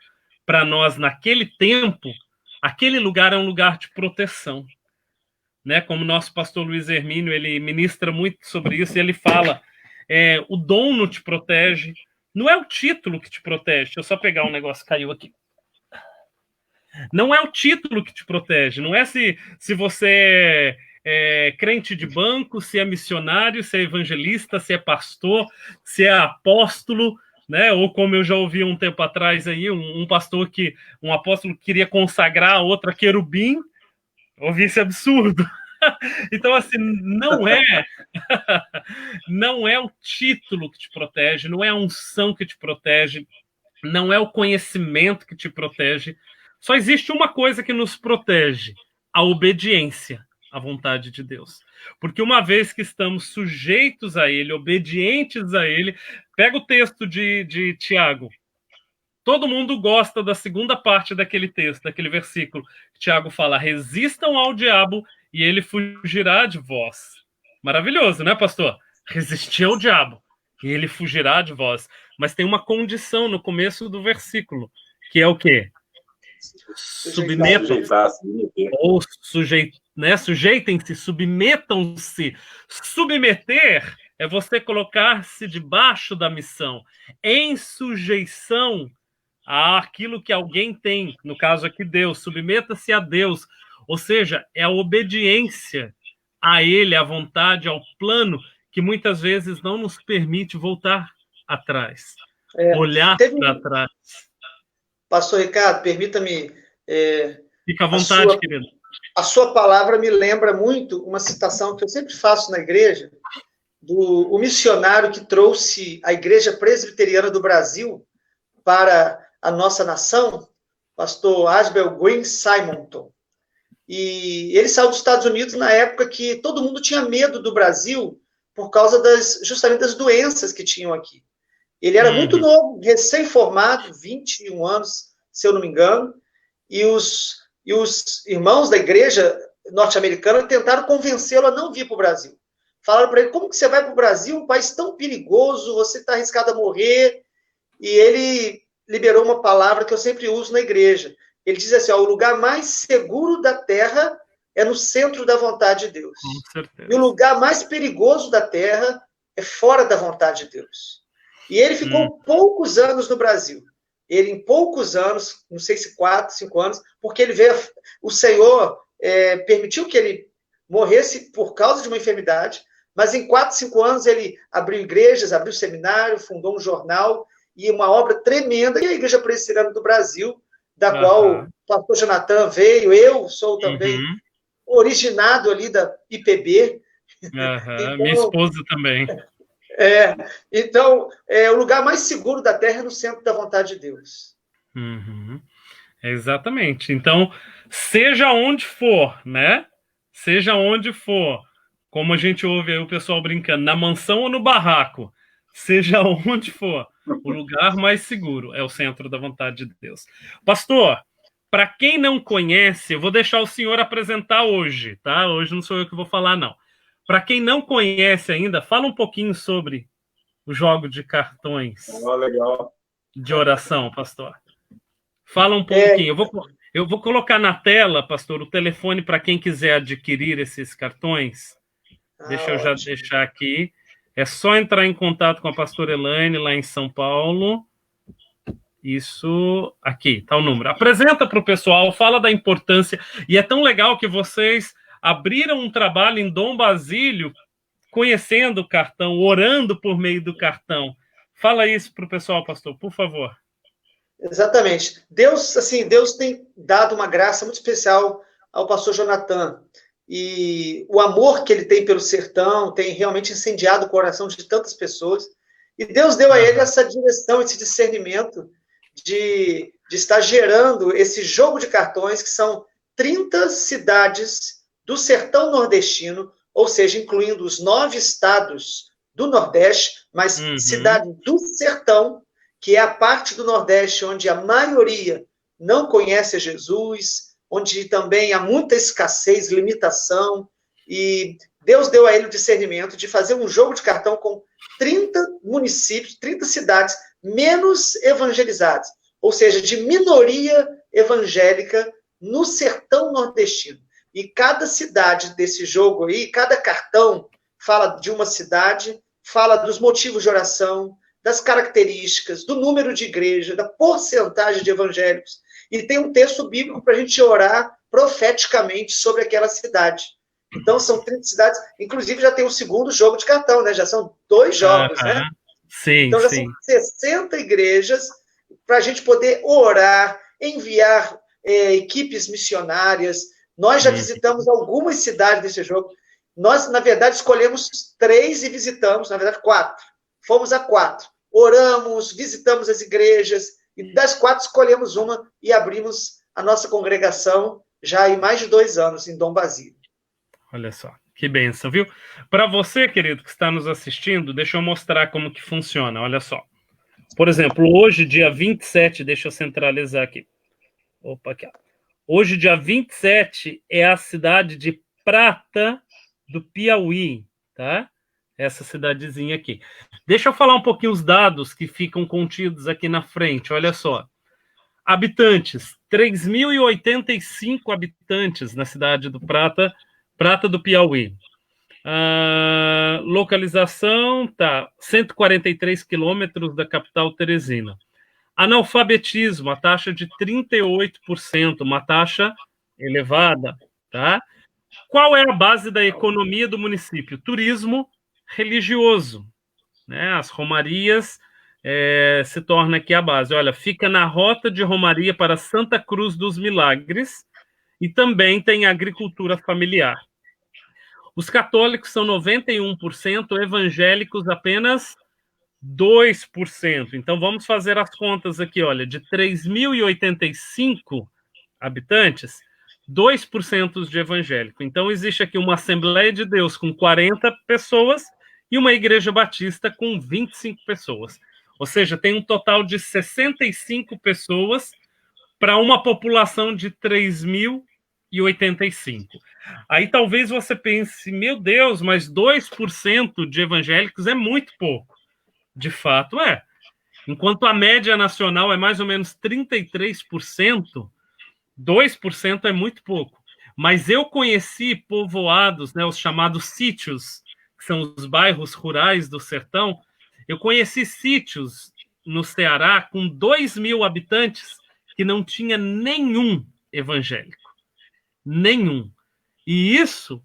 para nós, naquele tempo, aquele lugar é um lugar de proteção. Né? Como nosso pastor Luiz Hermínio, ele ministra muito sobre isso, e ele fala, o dom não te protege, não é o título que te protege. Deixa eu só pegar um negócio que caiu aqui. Não é o título que te protege, não é se você é crente de banco, se é missionário, se é evangelista, se é pastor, se é apóstolo, né? Ou como eu já ouvi um tempo atrás aí, um apóstolo que queria consagrar outro a querubim. Ouvi esse absurdo. Então, assim, não é o título que te protege, não é a unção que te protege, não é o conhecimento que te protege. Só existe uma coisa que nos protege: a obediência à vontade de Deus. Porque uma vez que estamos sujeitos a Ele, obedientes a Ele, pega o texto de Tiago. Todo mundo gosta da segunda parte daquele texto, daquele versículo. Tiago fala, resistam ao diabo e ele fugirá de vós. Maravilhoso, né, pastor? Resistir ao diabo e ele fugirá de vós. Mas tem uma condição no começo do versículo, que é o quê? Submetam-se, ou sujeitem-se, submetam-se. Submeter é você colocar-se debaixo da missão, em sujeição àquilo que alguém tem, no caso aqui Deus, submeta-se a Deus, ou seja, é a obediência a Ele, à vontade, ao plano, que muitas vezes não nos permite voltar atrás, olhar para trás. Pastor Ricardo, permita-me... Fica à vontade, querido. A sua palavra me lembra muito uma citação que eu sempre faço na igreja, do missionário que trouxe a Igreja Presbiteriana do Brasil para a nossa nação, pastor Asbel Green Simonton. E ele saiu dos Estados Unidos na época que todo mundo tinha medo do Brasil por causa justamente das doenças que tinham aqui. Ele era muito novo, recém-formado, 21 anos, se eu não me engano, e os irmãos da igreja norte-americana tentaram convencê-lo a não vir para o Brasil. Falaram para ele, como que você vai para o Brasil, um país tão perigoso, você está arriscado a morrer? E ele liberou uma palavra que eu sempre uso na igreja. Ele diz assim, o lugar mais seguro da terra é no centro da vontade de Deus. Com certeza. E o lugar mais perigoso da terra é fora da vontade de Deus. E ele ficou poucos anos no Brasil. Ele, em poucos anos, não sei se 4, 5 anos, porque ele veio, o Senhor permitiu que ele morresse por causa de uma enfermidade, mas em 4, 5 anos ele abriu igrejas, abriu seminário, fundou um jornal, e uma obra tremenda, e a Igreja Presbiteriana do Brasil, da qual o pastor Jonathan veio, eu sou também originado ali da IPB. Então, minha esposa também. Então, o lugar mais seguro da terra é no centro da vontade de Deus. Exatamente. Então, seja onde for, né? Seja onde for, como a gente ouve aí o pessoal brincando, na mansão ou no barraco, seja onde for, o lugar mais seguro é o centro da vontade de Deus. Pastor, para quem não conhece, eu vou deixar o senhor apresentar hoje, tá? Hoje não sou eu que vou falar, não. Para quem não conhece ainda, fala um pouquinho sobre o jogo de cartões legal. de oração, pastor. Fala um pouquinho. Eu vou colocar na tela, pastor, o telefone para quem quiser adquirir esses cartões. Deixa eu já deixar aqui. É só entrar em contato com a pastora Elaine, lá em São Paulo. Isso aqui, está o número. Apresenta para o pessoal, fala da importância. E é tão legal que vocês abriram um trabalho em Dom Basílio, conhecendo o cartão, orando por meio do cartão. Fala isso para o pessoal, pastor, por favor. Exatamente. Deus, assim, Deus tem dado uma graça muito especial ao pastor Jonathan. E o amor que ele tem pelo sertão tem realmente incendiado o coração de tantas pessoas. E Deus deu a ele essa direção, esse discernimento de estar gerando esse jogo de cartões, que são 30 cidades do sertão nordestino, ou seja, incluindo os 9 estados do Nordeste, mas cidades do sertão, que é a parte do Nordeste onde a maioria não conhece Jesus, onde também há muita escassez, limitação, e Deus deu a ele o discernimento de fazer um jogo de cartão com 30 municípios, 30 cidades menos evangelizadas, ou seja, de minoria evangélica no sertão nordestino. E cada cidade desse jogo aí, cada cartão fala de uma cidade, fala dos motivos de oração, das características, do número de igreja, da porcentagem de evangélicos. E tem um texto bíblico para a gente orar profeticamente sobre aquela cidade. Então, são 30 cidades. Inclusive, já tem o segundo jogo de cartão, né? Já são 2 jogos, né? Sim, então, já são 60 igrejas para a gente poder orar, enviar equipes missionárias. Nós já visitamos algumas cidades desse jogo. Nós, na verdade, escolhemos 3 e visitamos, na verdade, 4. Fomos a 4. Oramos, visitamos as igrejas, e das 4 escolhemos uma e abrimos a nossa congregação já há mais de 2 anos, em Dom Basílio. Olha só, que bênção, viu? Para você, querido, que está nos assistindo, deixa eu mostrar como que funciona, olha só. Por exemplo, hoje, dia 27, deixa eu centralizar aqui. Opa, aqui, ó. Hoje, dia 27, é a cidade de Prata do Piauí, tá? Essa cidadezinha aqui. Deixa eu falar um pouquinho os dados que ficam contidos aqui na frente, olha só. Habitantes, 3.085 habitantes na cidade do Prata do Piauí. Localização, tá, 143 quilômetros da capital Teresina. Analfabetismo, a taxa de 38%, uma taxa elevada, tá? Qual é a base da economia do município? Turismo religioso, né? As romarias se torna aqui a base. Olha, fica na rota de romaria para Santa Cruz dos Milagres e também tem agricultura familiar. Os católicos são 91%, evangélicos apenas 2%. Então, vamos fazer as contas aqui, olha, de 3.085 habitantes, 2% de evangélico. Então, existe aqui uma Assembleia de Deus com 40 pessoas e uma Igreja Batista com 25 pessoas. Ou seja, tem um total de 65 pessoas para uma população de 3.085. Aí talvez você pense, meu Deus, mas 2% de evangélicos é muito pouco. De fato é. Enquanto a média nacional é mais ou menos 33%, 2% é muito pouco. Mas eu conheci povoados, né, os chamados sítios, que são os bairros rurais do sertão. Eu conheci sítios no Ceará com 2.000 habitantes que não tinha nenhum evangélico. Nenhum. E isso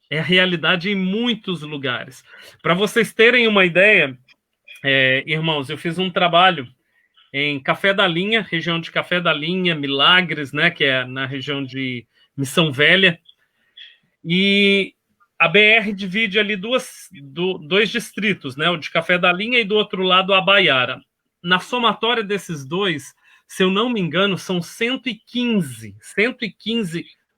é a realidade em muitos lugares. Para vocês terem uma ideia, irmãos, eu fiz um trabalho em Café da Linha, região de Café da Linha, Milagres, né, que é na região de Missão Velha, e a BR divide ali dois distritos, né, o de Café da Linha e do outro lado a Baiara. Na somatória desses dois, se eu não me engano, são 115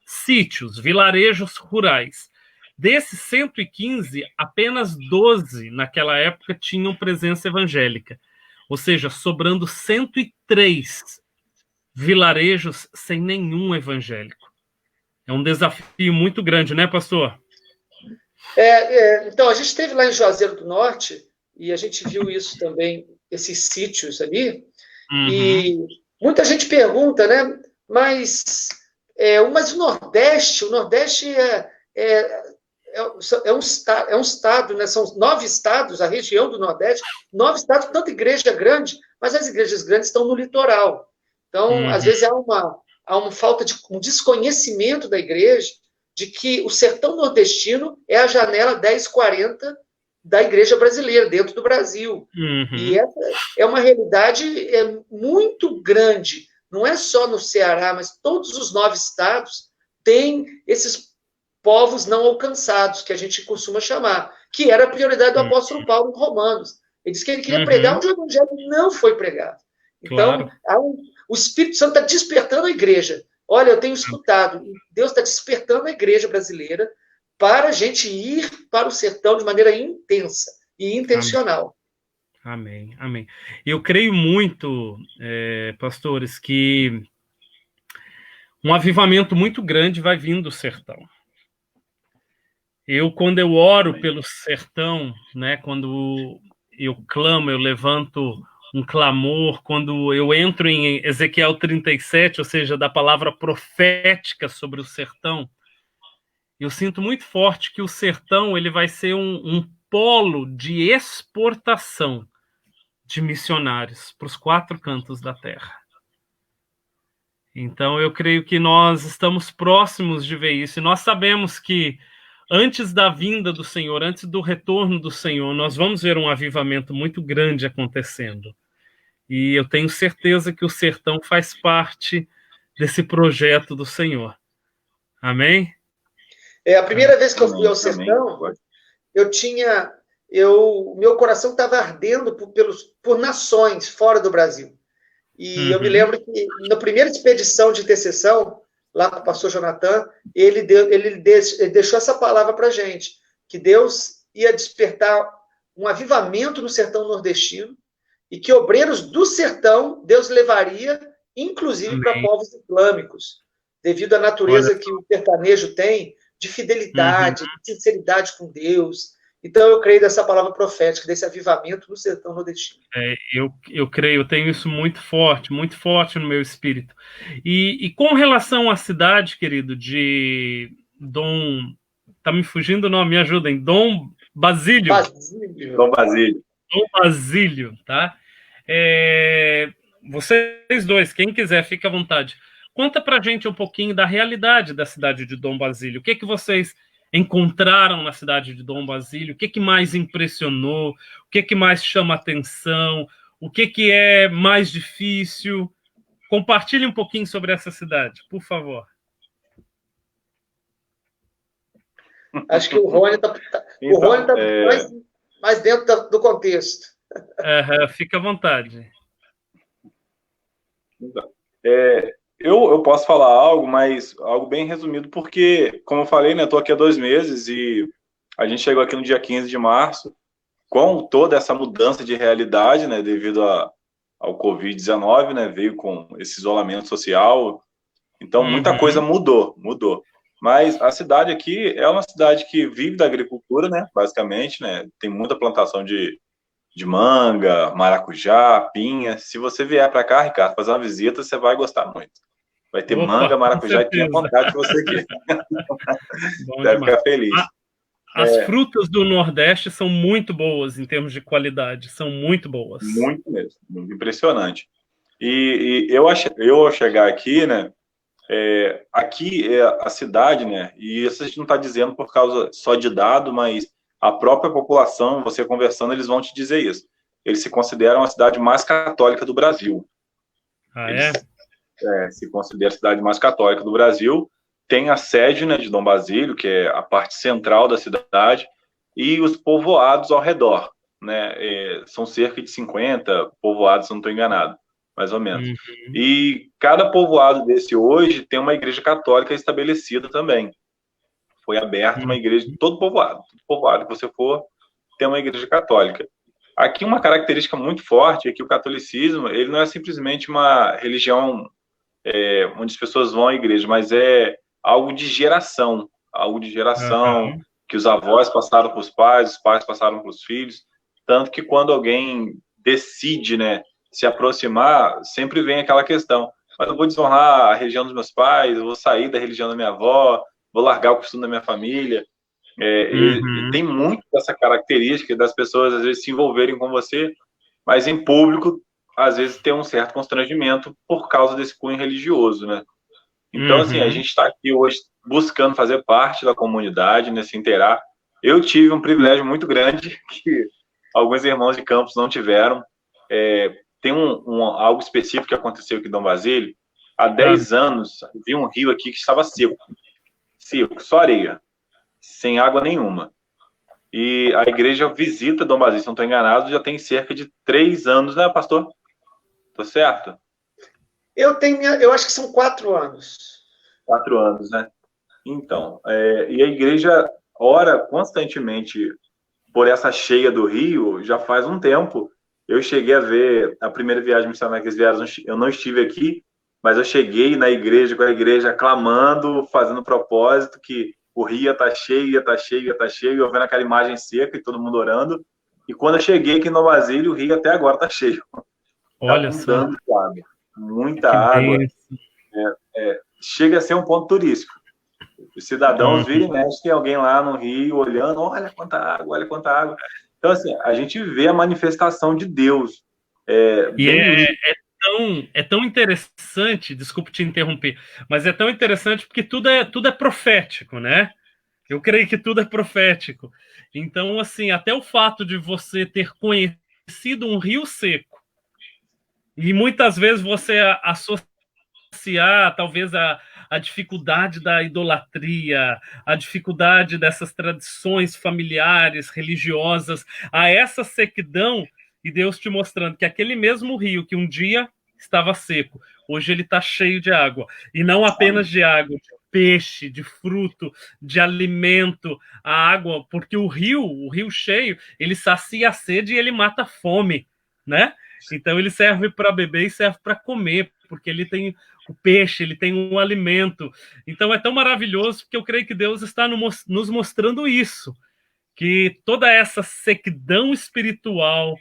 sítios, vilarejos rurais. Desses 115, apenas 12 naquela época tinham presença evangélica. Ou seja, sobrando 103 vilarejos sem nenhum evangélico. É um desafio muito grande, né, pastor? Então, a gente esteve lá em Juazeiro do Norte e a gente viu isso também, esses sítios ali. E muita gente pergunta, né? Mas o Nordeste é um estado, né? São 9 estados, a região do Nordeste, 9 estados, tanta igreja grande, mas as igrejas grandes estão no litoral. Então, às vezes, há uma falta de um desconhecimento da igreja de que o sertão nordestino é a janela 1040 da igreja brasileira, dentro do Brasil. E essa é uma realidade muito grande. Não é só no Ceará, mas todos os 9 estados têm esses povos não alcançados, que a gente costuma chamar, que era a prioridade do apóstolo Paulo em Romanos. Ele disse que ele queria pregar onde o evangelho não foi pregado. Então, o Espírito Santo está despertando a igreja. Olha, eu tenho escutado, Deus está despertando a igreja brasileira para a gente ir para o sertão de maneira intensa e intencional. Amém, amém. Eu creio muito, pastores, que um avivamento muito grande vai vindo do sertão. Quando eu oro pelo sertão, né, quando eu clamo, eu levanto um clamor, quando eu entro em Ezequiel 37, ou seja, da palavra profética sobre o sertão, eu sinto muito forte que o sertão ele vai ser um polo de exportação de missionários para os 4 cantos da terra. Então, eu creio que nós estamos próximos de ver isso. E nós sabemos que antes da vinda do Senhor, antes do retorno do Senhor, nós vamos ver um avivamento muito grande acontecendo. E eu tenho certeza que o sertão faz parte desse projeto do Senhor. Amém? A primeira vez que eu fui ao sertão, meu coração estava ardendo por nações fora do Brasil. E eu me lembro que na primeira expedição de intercessão, lá com o pastor Jonathan, ele deixou essa palavra para a gente, que Deus ia despertar um avivamento no sertão nordestino e que obreiros do sertão Deus levaria, inclusive, para povos islâmicos, devido à natureza que o sertanejo tem, de fidelidade, de sinceridade com Deus. Então, eu creio dessa palavra profética, desse avivamento no sertão nordestino. Eu creio, eu tenho isso muito forte no meu espírito. E com relação à cidade, querido, de Dom... Tá me fugindo o nome, me ajudem. Dom Basílio. Dom Basílio. Dom Basílio, tá? Vocês dois, quem quiser, fica à vontade. Conta pra gente um pouquinho da realidade da cidade de Dom Basílio. O que vocês encontraram na cidade de Dom Basílio? O que mais impressionou? O que mais chama atenção? O que é mais difícil? Compartilhe um pouquinho sobre essa cidade, por favor. Acho que o Rony está mais dentro do contexto. Fica à vontade. Eu posso falar algo, mas algo bem resumido, porque, como eu falei, né, estou aqui há 2 meses e a gente chegou aqui no dia 15 de março, com toda essa mudança de realidade, né, devido ao Covid-19, né, veio com esse isolamento social, então muita coisa mudou. Mas a cidade aqui é uma cidade que vive da agricultura, né, basicamente, né, tem muita plantação de manga, maracujá, pinha. Se você vier para cá, Ricardo, fazer uma visita, você vai gostar muito. Vai ter manga, maracujá e pinha à vontade que você quer. Deve ficar feliz. As frutas do Nordeste são muito boas em termos de qualidade, são muito boas. Muito mesmo, muito impressionante. E eu ao chegar aqui, né, aqui é a cidade, né, e isso a gente não está dizendo por causa só de dado, mas a própria população, você conversando, eles vão te dizer isso. Eles se consideram a cidade mais católica do Brasil. Se considera a cidade mais católica do Brasil. Tem a sede, né, de Dom Basílio, que é a parte central da cidade, e os povoados ao redor, né? São cerca de 50 povoados, se não estou enganado, mais ou menos. E cada povoado desse hoje tem uma igreja católica estabelecida também. Foi aberta uma igreja em todo povoado que você for, tem uma igreja católica. Aqui uma característica muito forte é que o catolicismo, ele não é simplesmente uma religião onde as pessoas vão à igreja, mas é algo de geração, que os avós passaram para os pais passaram para os filhos, tanto que quando alguém decide, né, se aproximar, sempre vem aquela questão, mas eu vou desonrar a religião dos meus pais, eu vou sair da religião da minha avó, vou largar o costume da minha família. E tem muito essa característica das pessoas, às vezes, se envolverem com você, mas em público, às vezes, tem um certo constrangimento por causa desse cunho religioso, né? Então, assim, a gente está aqui hoje buscando fazer parte da comunidade, né, se inteirar. Eu tive um privilégio muito grande que alguns irmãos de Campos não tiveram. Tem algo específico que aconteceu aqui em Dom Basílio. Há 10 anos, vi um rio aqui que estava seco, só areia, sem água nenhuma. E a igreja visita Dom Basílio, se não estou enganado, já tem cerca de 3 anos, né, pastor? Tô certo? Eu acho que são 4 anos. 4 anos, né? Então, e a igreja ora constantemente por essa cheia do rio já faz um tempo. Eu cheguei a ver a primeira viagem missionária que eles vieram, eu não estive aqui, mas eu cheguei na igreja, com a igreja clamando, fazendo propósito que o rio ia estar cheio, ia estar cheio, ia estar cheio, eu vendo aquela imagem seca e todo mundo orando. E quando eu cheguei aqui no Basílio, o rio até agora está cheio. Olha tá só. Água, muita água. Chega a ser um ponto turístico. Os cidadãos virem, né? Tem alguém lá no rio olhando, olha quanta água, olha quanta água. Então, assim, a gente vê a manifestação de Deus. É tão interessante, desculpe te interromper, mas é tão interessante porque tudo é profético, né? Eu creio que tudo é profético. Então, assim, até o fato de você ter conhecido um rio seco, e muitas vezes você associar, talvez, a dificuldade da idolatria, a dificuldade dessas tradições familiares, religiosas, a essa sequidão, e Deus te mostrando que aquele mesmo rio que um dia estava seco, hoje ele está cheio de água, e não apenas de água, de peixe, de fruto, de alimento, a água, porque o rio cheio, ele sacia a sede e ele mata a fome, né? Então ele serve para beber e serve para comer, porque ele tem o peixe, ele tem um alimento. Então é tão maravilhoso, porque eu creio que Deus está nos mostrando isso, que toda essa sequidão espiritual,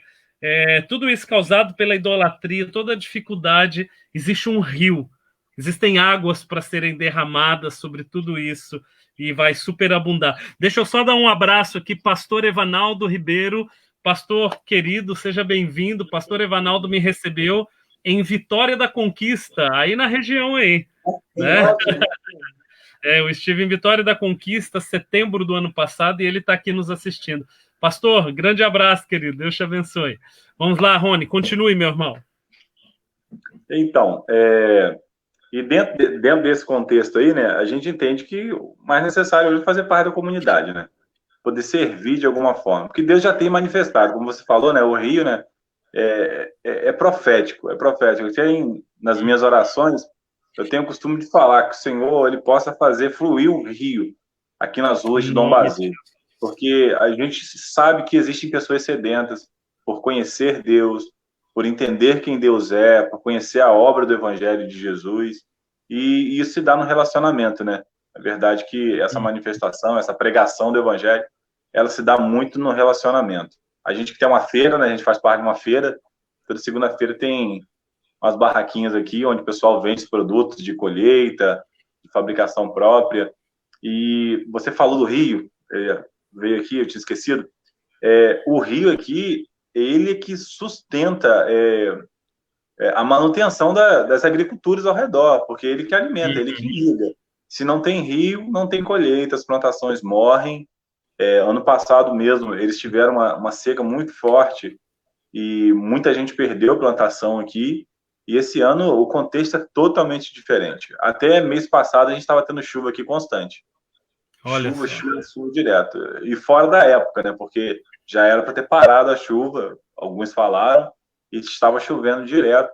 tudo isso causado pela idolatria, toda a dificuldade, existe um rio, existem águas para serem derramadas sobre tudo isso, e vai superabundar. Deixa eu só dar um abraço aqui, pastor Evanaldo Ribeiro, pastor querido, seja bem-vindo. Pastor Evanaldo me recebeu em Vitória da Conquista, aí na região aí, né? Eu estive em Vitória da Conquista, setembro do ano passado, e ele está aqui nos assistindo. Pastor, grande abraço, querido, Deus te abençoe. Vamos lá, Rony, continue, meu irmão. Então, e dentro desse contexto aí, né, a gente entende que o mais necessário hoje é fazer parte da comunidade, né? Poder servir de alguma forma. Porque Deus já tem manifestado, como você falou, né? O rio, né? É profético, é profético. Nas minhas orações, eu tenho o costume de falar que o Senhor ele possa fazer fluir o rio aqui nas ruas de Dom Basílio. Porque a gente sabe que existem pessoas sedentas por conhecer Deus, por entender quem Deus é, por conhecer a obra do Evangelho de Jesus. E isso se dá no relacionamento, né? É verdade que essa manifestação, essa pregação do Evangelho, ela se dá muito no relacionamento. A gente que tem uma feira, né? A gente faz parte de uma feira. Toda segunda-feira tem umas barraquinhas aqui, onde o pessoal vende produtos de colheita, de fabricação própria. E você falou do rio, veio aqui, eu tinha esquecido. O rio aqui, ele que sustenta a manutenção das agriculturas ao redor, porque ele que alimenta, ele que liga. Se não tem rio, não tem colheita, as plantações morrem. Ano passado mesmo, eles tiveram uma seca muito forte e muita gente perdeu plantação aqui. E esse ano o contexto é totalmente diferente. Até mês passado a gente estava tendo chuva aqui constante. Chuva direto. E fora da época, né? Porque já era para ter parado a chuva, alguns falaram, e estava chovendo direto.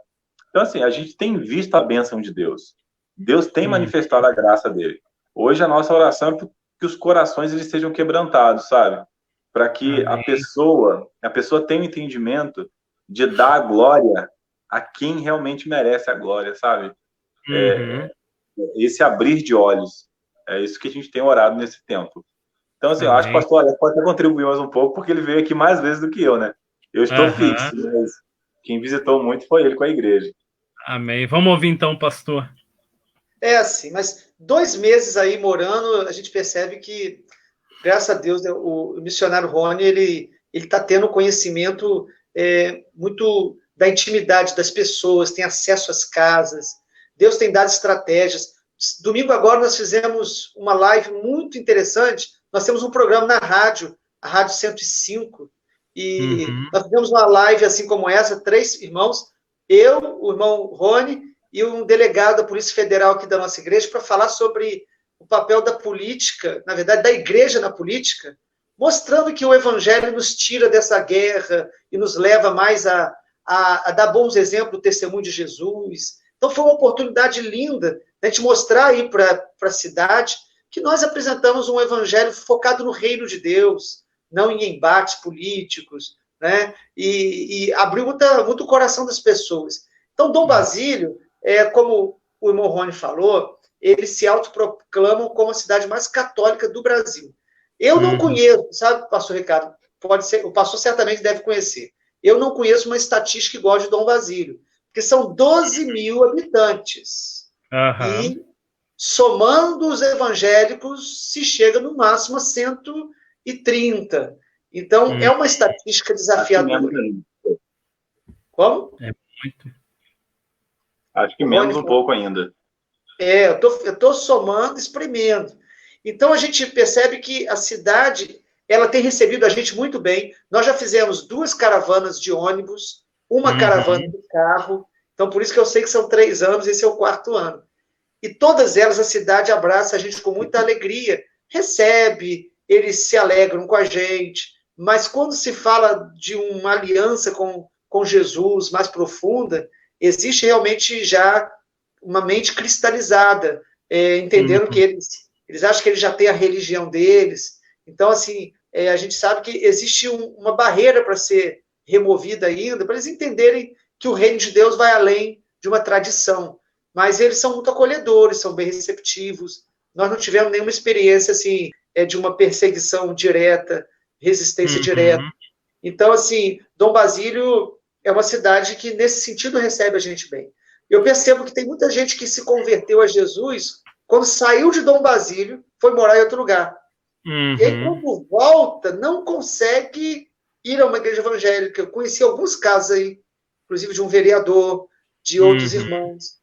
Então, assim, a gente tem visto a bênção de Deus. Deus tem manifestado a graça dele. Hoje a nossa oração é que os corações eles sejam quebrantados, sabe? Para que a pessoa tenha o entendimento de dar a glória a quem realmente merece a glória, sabe? Esse abrir de olhos. É isso que a gente tem orado nesse tempo. Então, assim, eu acho que o pastor Alex pode até contribuir mais um pouco, porque ele veio aqui mais vezes do que eu, né? Eu estou fixo, mas quem visitou muito foi ele com a igreja. Amém. Vamos ouvir então, pastor. Assim, mas 2 meses aí morando, a gente percebe que, graças a Deus, o missionário Rony, ele está tendo conhecimento muito da intimidade das pessoas, tem acesso às casas, Deus tem dado estratégias. Domingo agora nós fizemos uma live muito interessante, nós temos um programa na rádio, a Rádio 105, e nós fizemos uma live assim como essa, 3 irmãos, eu, o irmão Rony e um delegado da Polícia Federal aqui da nossa igreja, para falar sobre o papel da política, na verdade, da igreja na política, mostrando que o evangelho nos tira dessa guerra e nos leva mais a dar bons exemplos do testemunho de Jesus. Então, foi uma oportunidade linda a gente mostrar aí para a cidade que nós apresentamos um evangelho focado no reino de Deus, não em embates políticos, né? E abriu muito o coração das pessoas. Então, Dom Basílio, como o irmão Rony falou, eles se autoproclamam como a cidade mais católica do Brasil. Eu não conheço, sabe, pastor Ricardo? Pode ser, o pastor certamente deve conhecer. Eu não conheço uma estatística igual a de Dom Basílio, porque são 12 mil habitantes. E, somando os evangélicos, se chega no máximo a 130. Então, é uma estatística desafiadora. Como? É muito. Acho que menos um pouco ainda. Eu estou somando, espremendo. Então, a gente percebe que a cidade, ela tem recebido a gente muito bem. Nós já fizemos 2 caravanas de ônibus, uma caravana de carro. Então, por isso que eu sei que são 3 anos, esse é o 4º ano. E todas elas, a cidade abraça a gente com muita alegria. Recebe, eles se alegram com a gente. Mas quando se fala de uma aliança com Jesus mais profunda, existe realmente já uma mente cristalizada, entendendo que eles acham que eles já têm a religião deles. Então, assim, a gente sabe que existe uma barreira para ser removida ainda, para eles entenderem que o reino de Deus vai além de uma tradição. Mas eles são muito acolhedores, são bem receptivos. Nós não tivemos nenhuma experiência, assim, de uma perseguição direta, resistência direta. Então, assim, Dom Basílio é uma cidade que, nesse sentido, recebe a gente bem. Eu percebo que tem muita gente que se converteu a Jesus quando saiu de Dom Basílio, foi morar em outro lugar. E aí, quando volta, não consegue ir a uma igreja evangélica. Eu conheci alguns casos aí, inclusive de um vereador, de outros irmãos.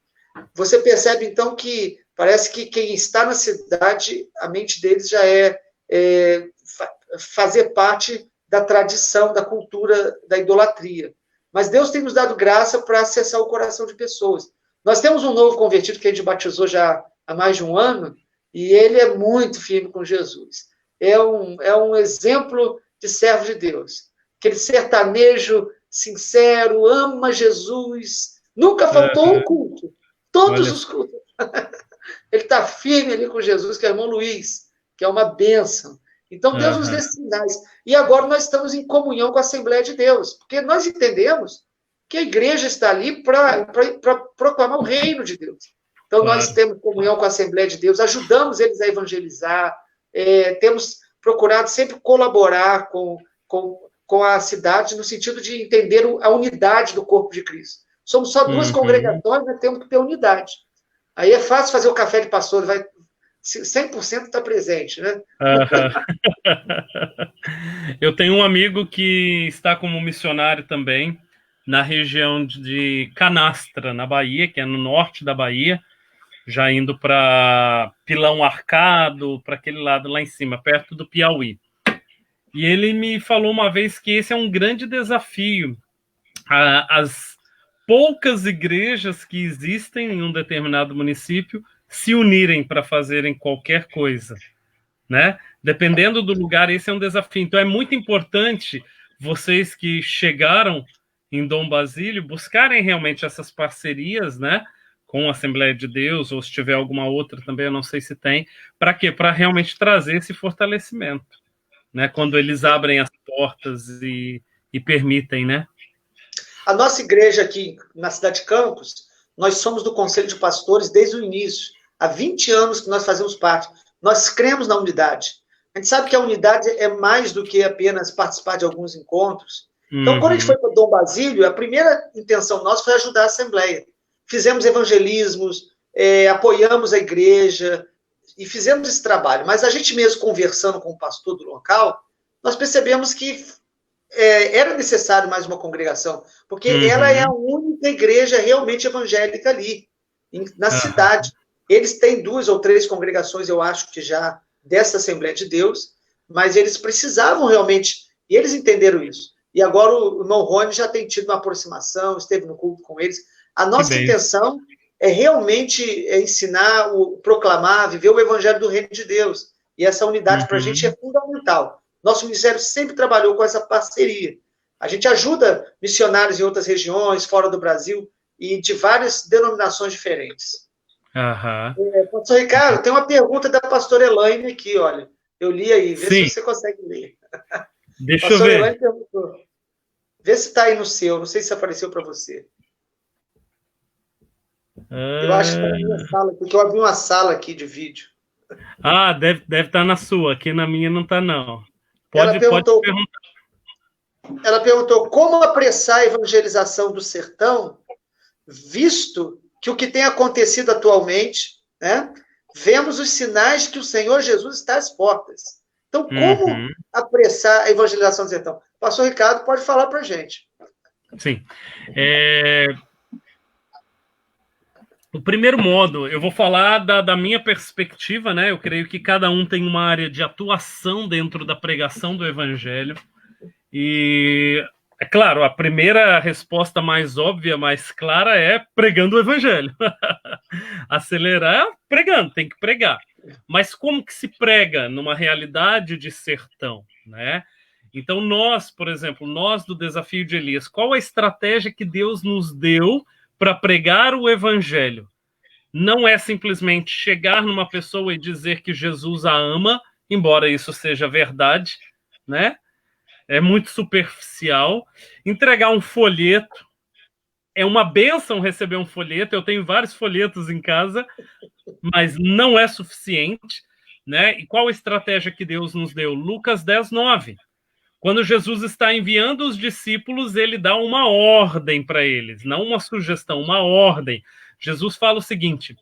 Você percebe, então, que parece que quem está na cidade, a mente deles já é fazer parte da tradição, da cultura, da idolatria. Mas Deus tem nos dado graça para acessar o coração de pessoas. Nós temos um novo convertido que a gente batizou já há mais de um ano, e ele é muito firme com Jesus. É um exemplo de servo de Deus. Aquele sertanejo sincero, ama Jesus, nunca faltou um culto. Todos os cultos. Ele está firme ali com Jesus, que é o irmão Luiz, que é uma bênção. Então, Deus nos dê sinais. E agora nós estamos em comunhão com a Assembleia de Deus, porque nós entendemos que a igreja está ali para proclamar o reino de Deus. Então, nós temos comunhão com a Assembleia de Deus, ajudamos eles a evangelizar, temos procurado sempre colaborar com a cidade, no sentido de entender a unidade do corpo de Cristo. Somos só 2 congregações, mas temos que ter unidade. Aí é fácil fazer o café de pastor, 100% está presente, né? Eu tenho um amigo que está como missionário também na região de Canastra, na Bahia, que é no norte da Bahia, já indo para Pilão Arcado, para aquele lado lá em cima, perto do Piauí. E ele me falou uma vez que esse é um grande desafio. As poucas igrejas que existem em um determinado município se unirem para fazerem qualquer coisa, né? Dependendo do lugar, esse é um desafio. Então, é muito importante vocês que chegaram em Dom Basílio buscarem realmente essas parcerias, né? Com a Assembleia de Deus, ou se tiver alguma outra também, eu não sei se tem. Para quê? Para realmente trazer esse fortalecimento, né? Quando eles abrem as portas e permitem, né? A nossa igreja aqui na cidade de Campos, nós somos do Conselho de Pastores desde o início. Há 20 anos que nós fazemos parte. Nós cremos na unidade. A gente sabe que a unidade é mais do que apenas participar de alguns encontros. Então, quando a gente foi para Dom Basílio, a primeira intenção nossa foi ajudar a Assembleia. Fizemos evangelismos, apoiamos a igreja e fizemos esse trabalho. Mas a gente mesmo, conversando com o pastor do local, nós percebemos que era necessário mais uma congregação, porque ela é a única igreja realmente evangélica ali, na cidade. Eles têm 2 ou 3 congregações, eu acho que já, dessa Assembleia de Deus, mas eles precisavam realmente, e eles entenderam isso. E agora o irmão Rony já tem tido uma aproximação, esteve no culto com eles. A nossa intenção é realmente ensinar, proclamar, viver o evangelho do reino de Deus. E essa unidade para a gente é fundamental. Nosso ministério sempre trabalhou com essa parceria. A gente ajuda missionários em outras regiões, fora do Brasil, e de várias denominações diferentes. Pastor Ricardo, tem uma pergunta da pastora Elaine aqui, olha. Eu li aí, vê se você consegue ler. Deixa eu ver. Elaine perguntou. Vê se está aí no seu, não sei se apareceu para você. Eu acho que está na minha sala, porque eu abri uma sala aqui de vídeo. Deve estar na sua, aqui na minha não está, não. Pode perguntar. Ela perguntou como apressar a evangelização do sertão, visto que o que tem acontecido atualmente, né, vemos os sinais que o Senhor Jesus está às portas. Então, como apressar a evangelização do sertão? O pastor Ricardo pode falar para a gente. Sim. O primeiro modo, eu vou falar da minha perspectiva, né? Eu creio que cada um tem uma área de atuação dentro da pregação do evangelho. E, é claro, a primeira resposta mais óbvia, mais clara é pregando o evangelho. Acelerar pregando, tem que pregar. Mas como que se prega numa realidade de sertão, né? Então nós, por exemplo, nós do Desafio de Elias, qual a estratégia que Deus nos deu para pregar o evangelho? Não é simplesmente chegar numa pessoa e dizer que Jesus a ama, embora isso seja verdade, né? É muito superficial. Entregar um folheto. É uma bênção receber um folheto. Eu tenho vários folhetos em casa, mas não é suficiente, né? E qual a estratégia que Deus nos deu? Lucas 10:9. Quando Jesus está enviando os discípulos, ele dá uma ordem para eles, não uma sugestão, uma ordem. Jesus fala o seguinte: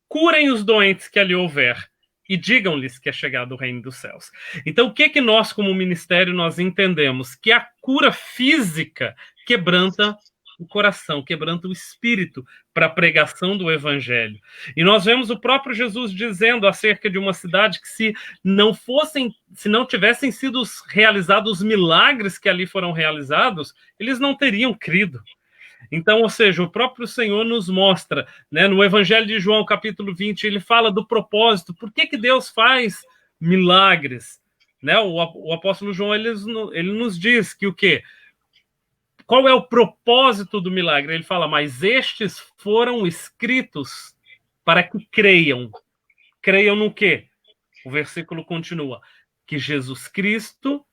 curem os doentes que ali houver e digam-lhes que é chegado o reino dos céus. Então, o que nós, como ministério, nós entendemos? Que a cura física quebranta o coração, quebranta o espírito para a pregação do evangelho. E nós vemos o próprio Jesus dizendo acerca de uma cidade que se não tivessem sido realizados os milagres que ali foram realizados, eles não teriam crido. Então, ou seja, o próprio Senhor nos mostra, né, no Evangelho de João, capítulo 20, ele fala do propósito. Por que Deus faz milagres? Né? O apóstolo João, ele nos diz que o quê? Qual é o propósito do milagre? Ele fala, mas estes foram escritos para que creiam. Creiam no quê? O versículo continua. Que Jesus Cristo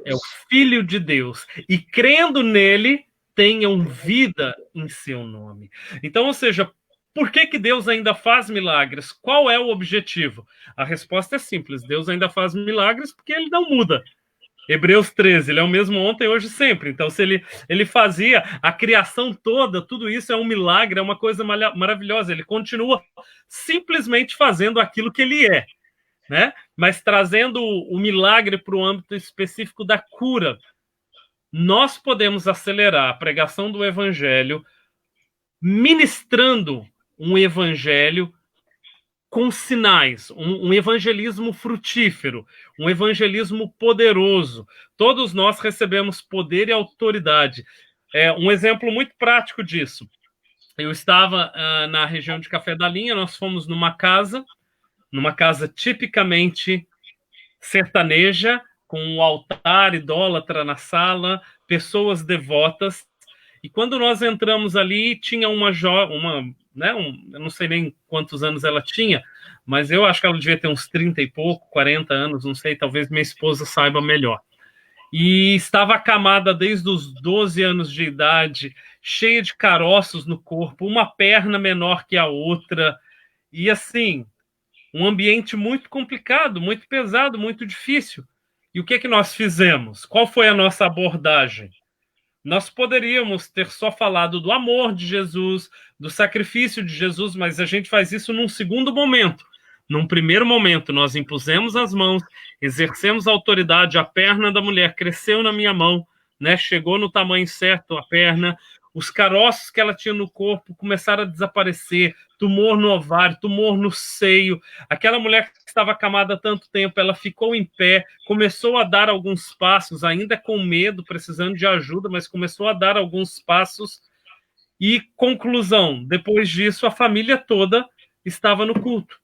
é o Filho de Deus. E crendo nele, tenham vida em seu nome. Então, ou seja, por que Deus ainda faz milagres? Qual é o objetivo? A resposta é simples. Deus ainda faz milagres porque ele não muda. Hebreus 13, ele é o mesmo ontem, hoje, sempre. Então, se ele fazia a criação toda, tudo isso é um milagre, é uma coisa maravilhosa. Ele continua simplesmente fazendo aquilo que ele é, né? Mas trazendo o milagre para o âmbito específico da cura. Nós podemos acelerar a pregação do evangelho ministrando um evangelho com sinais, um evangelismo frutífero, um evangelismo poderoso. Todos nós recebemos poder e autoridade. Um exemplo muito prático disso. Eu estava na região de Café da Linha, nós fomos numa casa tipicamente sertaneja, com um altar idólatra na sala, pessoas devotas. E quando nós entramos ali, tinha uma né, eu não sei nem quantos anos ela tinha, mas eu acho que ela devia ter uns 30 e pouco, 40 anos, não sei, talvez minha esposa saiba melhor. E estava acamada desde os 12 anos de idade, cheia de caroços no corpo, uma perna menor que a outra, e assim, um ambiente muito complicado, muito pesado, muito difícil. E o que nós fizemos? Qual foi a nossa abordagem? Nós poderíamos ter só falado do amor de Jesus, do sacrifício de Jesus, mas a gente faz isso num segundo momento. Num primeiro momento, nós impusemos as mãos, exercemos a autoridade, a perna da mulher cresceu na minha mão, né? Chegou no tamanho certo a perna, os caroços que ela tinha no corpo começaram a desaparecer, tumor no ovário, tumor no seio. Aquela mulher que estava acamada há tanto tempo, ela ficou em pé, começou a dar alguns passos, ainda com medo, precisando de ajuda, mas começou a dar alguns passos. E, conclusão, depois disso, a família toda estava no culto,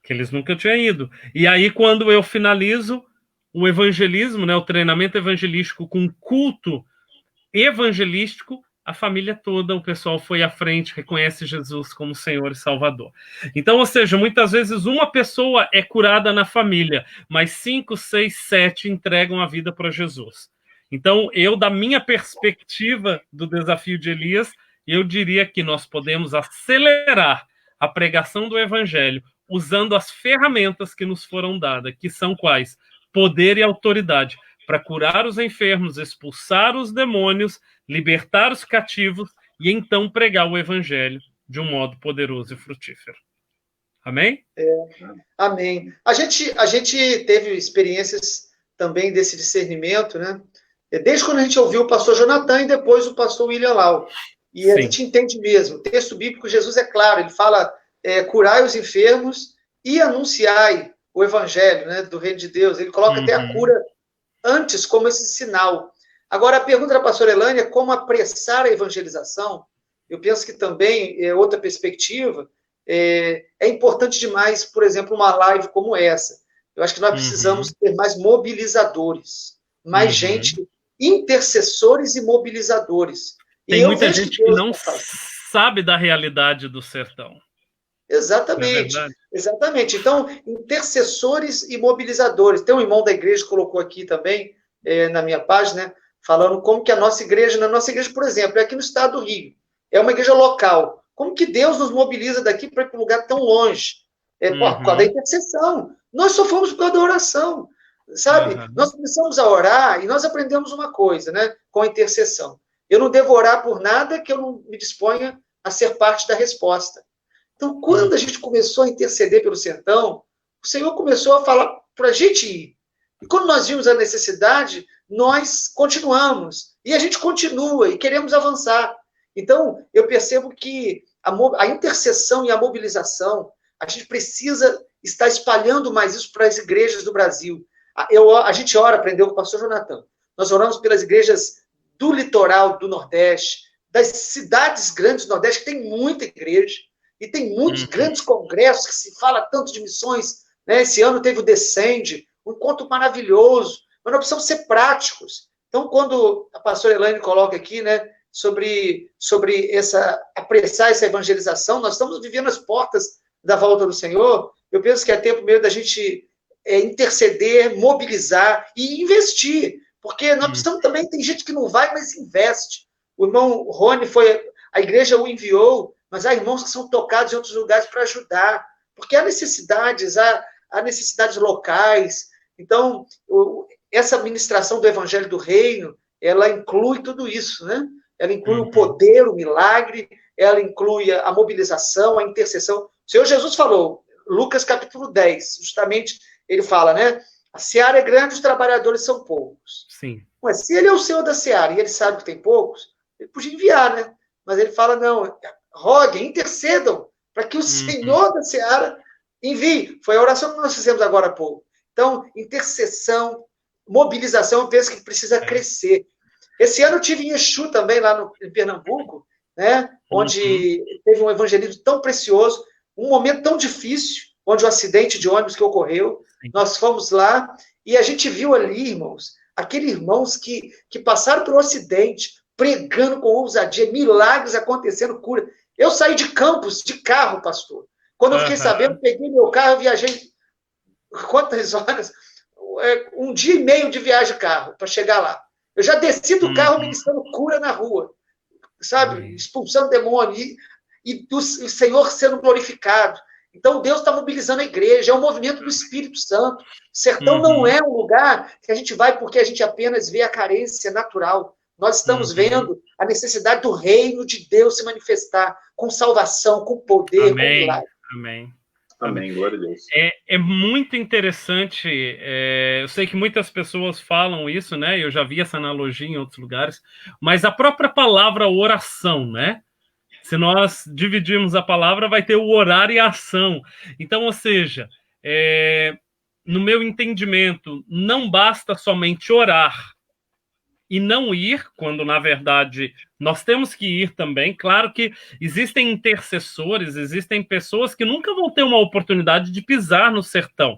que eles nunca tinham ido. E aí, quando eu finalizo o evangelismo, né, o treinamento evangelístico com culto evangelístico, a família toda, o pessoal foi à frente, reconhece Jesus como Senhor e Salvador. Então, ou seja, muitas vezes uma pessoa é curada na família, mas 5, 6, 7 entregam a vida para Jesus. Então, eu, da minha perspectiva do desafio de Elias, eu diria que nós podemos acelerar a pregação do evangelho usando as ferramentas que nos foram dadas, que são quais? Poder e autoridade, para curar os enfermos, expulsar os demônios, libertar os cativos e então pregar o evangelho de um modo poderoso e frutífero. Amém? Amém. A gente teve experiências também desse discernimento, né? Desde quando a gente ouviu o pastor Jonathan e depois o pastor William Lau. E Sim. A gente entende mesmo. O texto bíblico, Jesus é claro, ele fala, curai os enfermos e anunciai o evangelho, né, do reino de Deus. Ele coloca até a cura antes como esse sinal. Agora, a pergunta da pastora Elane é como apressar a evangelização. Eu penso que também, outra perspectiva, é importante demais, por exemplo, uma live como essa. Eu acho que nós precisamos ter mais mobilizadores, mais gente, intercessores e mobilizadores. Tem muita gente que não sabe da realidade do sertão. Exatamente, exatamente. Então, intercessores e mobilizadores. Tem um irmão da igreja que colocou aqui também, na minha página, falando como que na nossa igreja, por exemplo, é aqui no estado do Rio, é uma igreja local. Como que Deus nos mobiliza daqui para ir para um lugar tão longe? Por causa da intercessão. Nós só fomos por causa da oração, sabe? Nós começamos a orar e nós aprendemos uma coisa, né? Com a intercessão. Eu não devo orar por nada que eu não me disponha a ser parte da resposta. Então, quando a gente começou a interceder pelo sertão, o Senhor começou a falar para a gente ir. E quando nós vimos a necessidade, nós continuamos. E a gente continua e queremos avançar. Então, eu percebo que a intercessão e a mobilização, a gente precisa estar espalhando mais isso para as igrejas do Brasil. A gente ora, aprendeu com o pastor Jonathan. Nós oramos pelas igrejas do litoral do Nordeste, das cidades grandes do Nordeste, que tem muita igreja. E tem muitos grandes congressos que se fala tanto de missões. Né? Esse ano teve o Descende, um encontro maravilhoso. Mas nós precisamos ser práticos. Então, quando a pastora Elaine coloca aqui, né, sobre apressar essa evangelização, nós estamos vivendo as portas da volta do Senhor. Eu penso que é tempo mesmo da gente interceder, mobilizar e investir. Porque nós precisamos também, tem gente que não vai, mas investe. O irmão Rony a igreja o enviou, mas há irmãos que são tocados em outros lugares para ajudar, porque há necessidades locais. Então, essa ministração do Evangelho do Reino, ela inclui tudo isso, né? Ela inclui o poder, o milagre, ela inclui a mobilização, a intercessão. O Senhor Jesus falou, Lucas capítulo 10, justamente, ele fala, né? A seara é grande, os trabalhadores são poucos. Sim. Mas se ele é o Senhor da seara e ele sabe que tem poucos, ele podia enviar, né? Mas ele fala, não, roguem, intercedam, para que o Senhor da seara envie. Foi a oração que nós fizemos agora há pouco. Então, intercessão, mobilização, eu penso que precisa crescer. Esse ano eu tive em Exu também, lá em Pernambuco, né, onde teve um evangelismo tão precioso, um momento tão difícil, onde o acidente de ônibus que ocorreu, nós fomos lá e a gente viu ali, irmãos, aqueles irmãos que passaram pelo acidente, pregando com ousadia, milagres acontecendo, cura. Eu saí de Campos de carro, pastor. Quando eu fiquei sabendo, peguei meu carro, viajei quantas horas? 1 dia e meio de viagem de carro para chegar lá. Eu já desci do carro ministrando cura na rua, sabe? Expulsando demônio e o Senhor sendo glorificado. Então, Deus está mobilizando a igreja, é um movimento do Espírito Santo. O sertão não é um lugar que a gente vai porque a gente apenas vê a carência natural. Nós estamos vendo a necessidade do reino de Deus se manifestar com salvação, com poder, com milagre. Amém, glória a Deus. É muito interessante, eu sei que muitas pessoas falam isso, né? Eu já vi essa analogia em outros lugares, mas a própria palavra oração, né? Se nós dividirmos a palavra, vai ter o orar e a ação. Então, ou seja, no meu entendimento, não basta somente orar e não ir, quando, na verdade, nós temos que ir também. Claro que existem intercessores, existem pessoas que nunca vão ter uma oportunidade de pisar no sertão.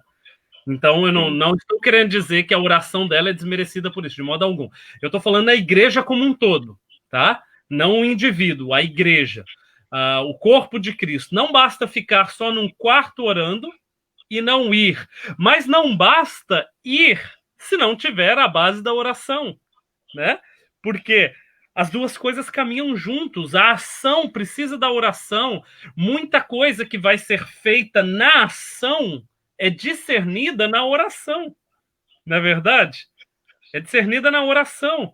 Então, eu não estou querendo dizer que a oração dela é desmerecida por isso, de modo algum. Eu estou falando da igreja como um todo, tá? Não o indivíduo, a igreja, o corpo de Cristo. Não basta ficar só num quarto orando e não ir. Mas não basta ir se não tiver a base da oração, né? Porque as duas coisas caminham juntos. A ação precisa da oração. Muita coisa que vai ser feita na ação é discernida na oração. Não é verdade? É discernida na oração.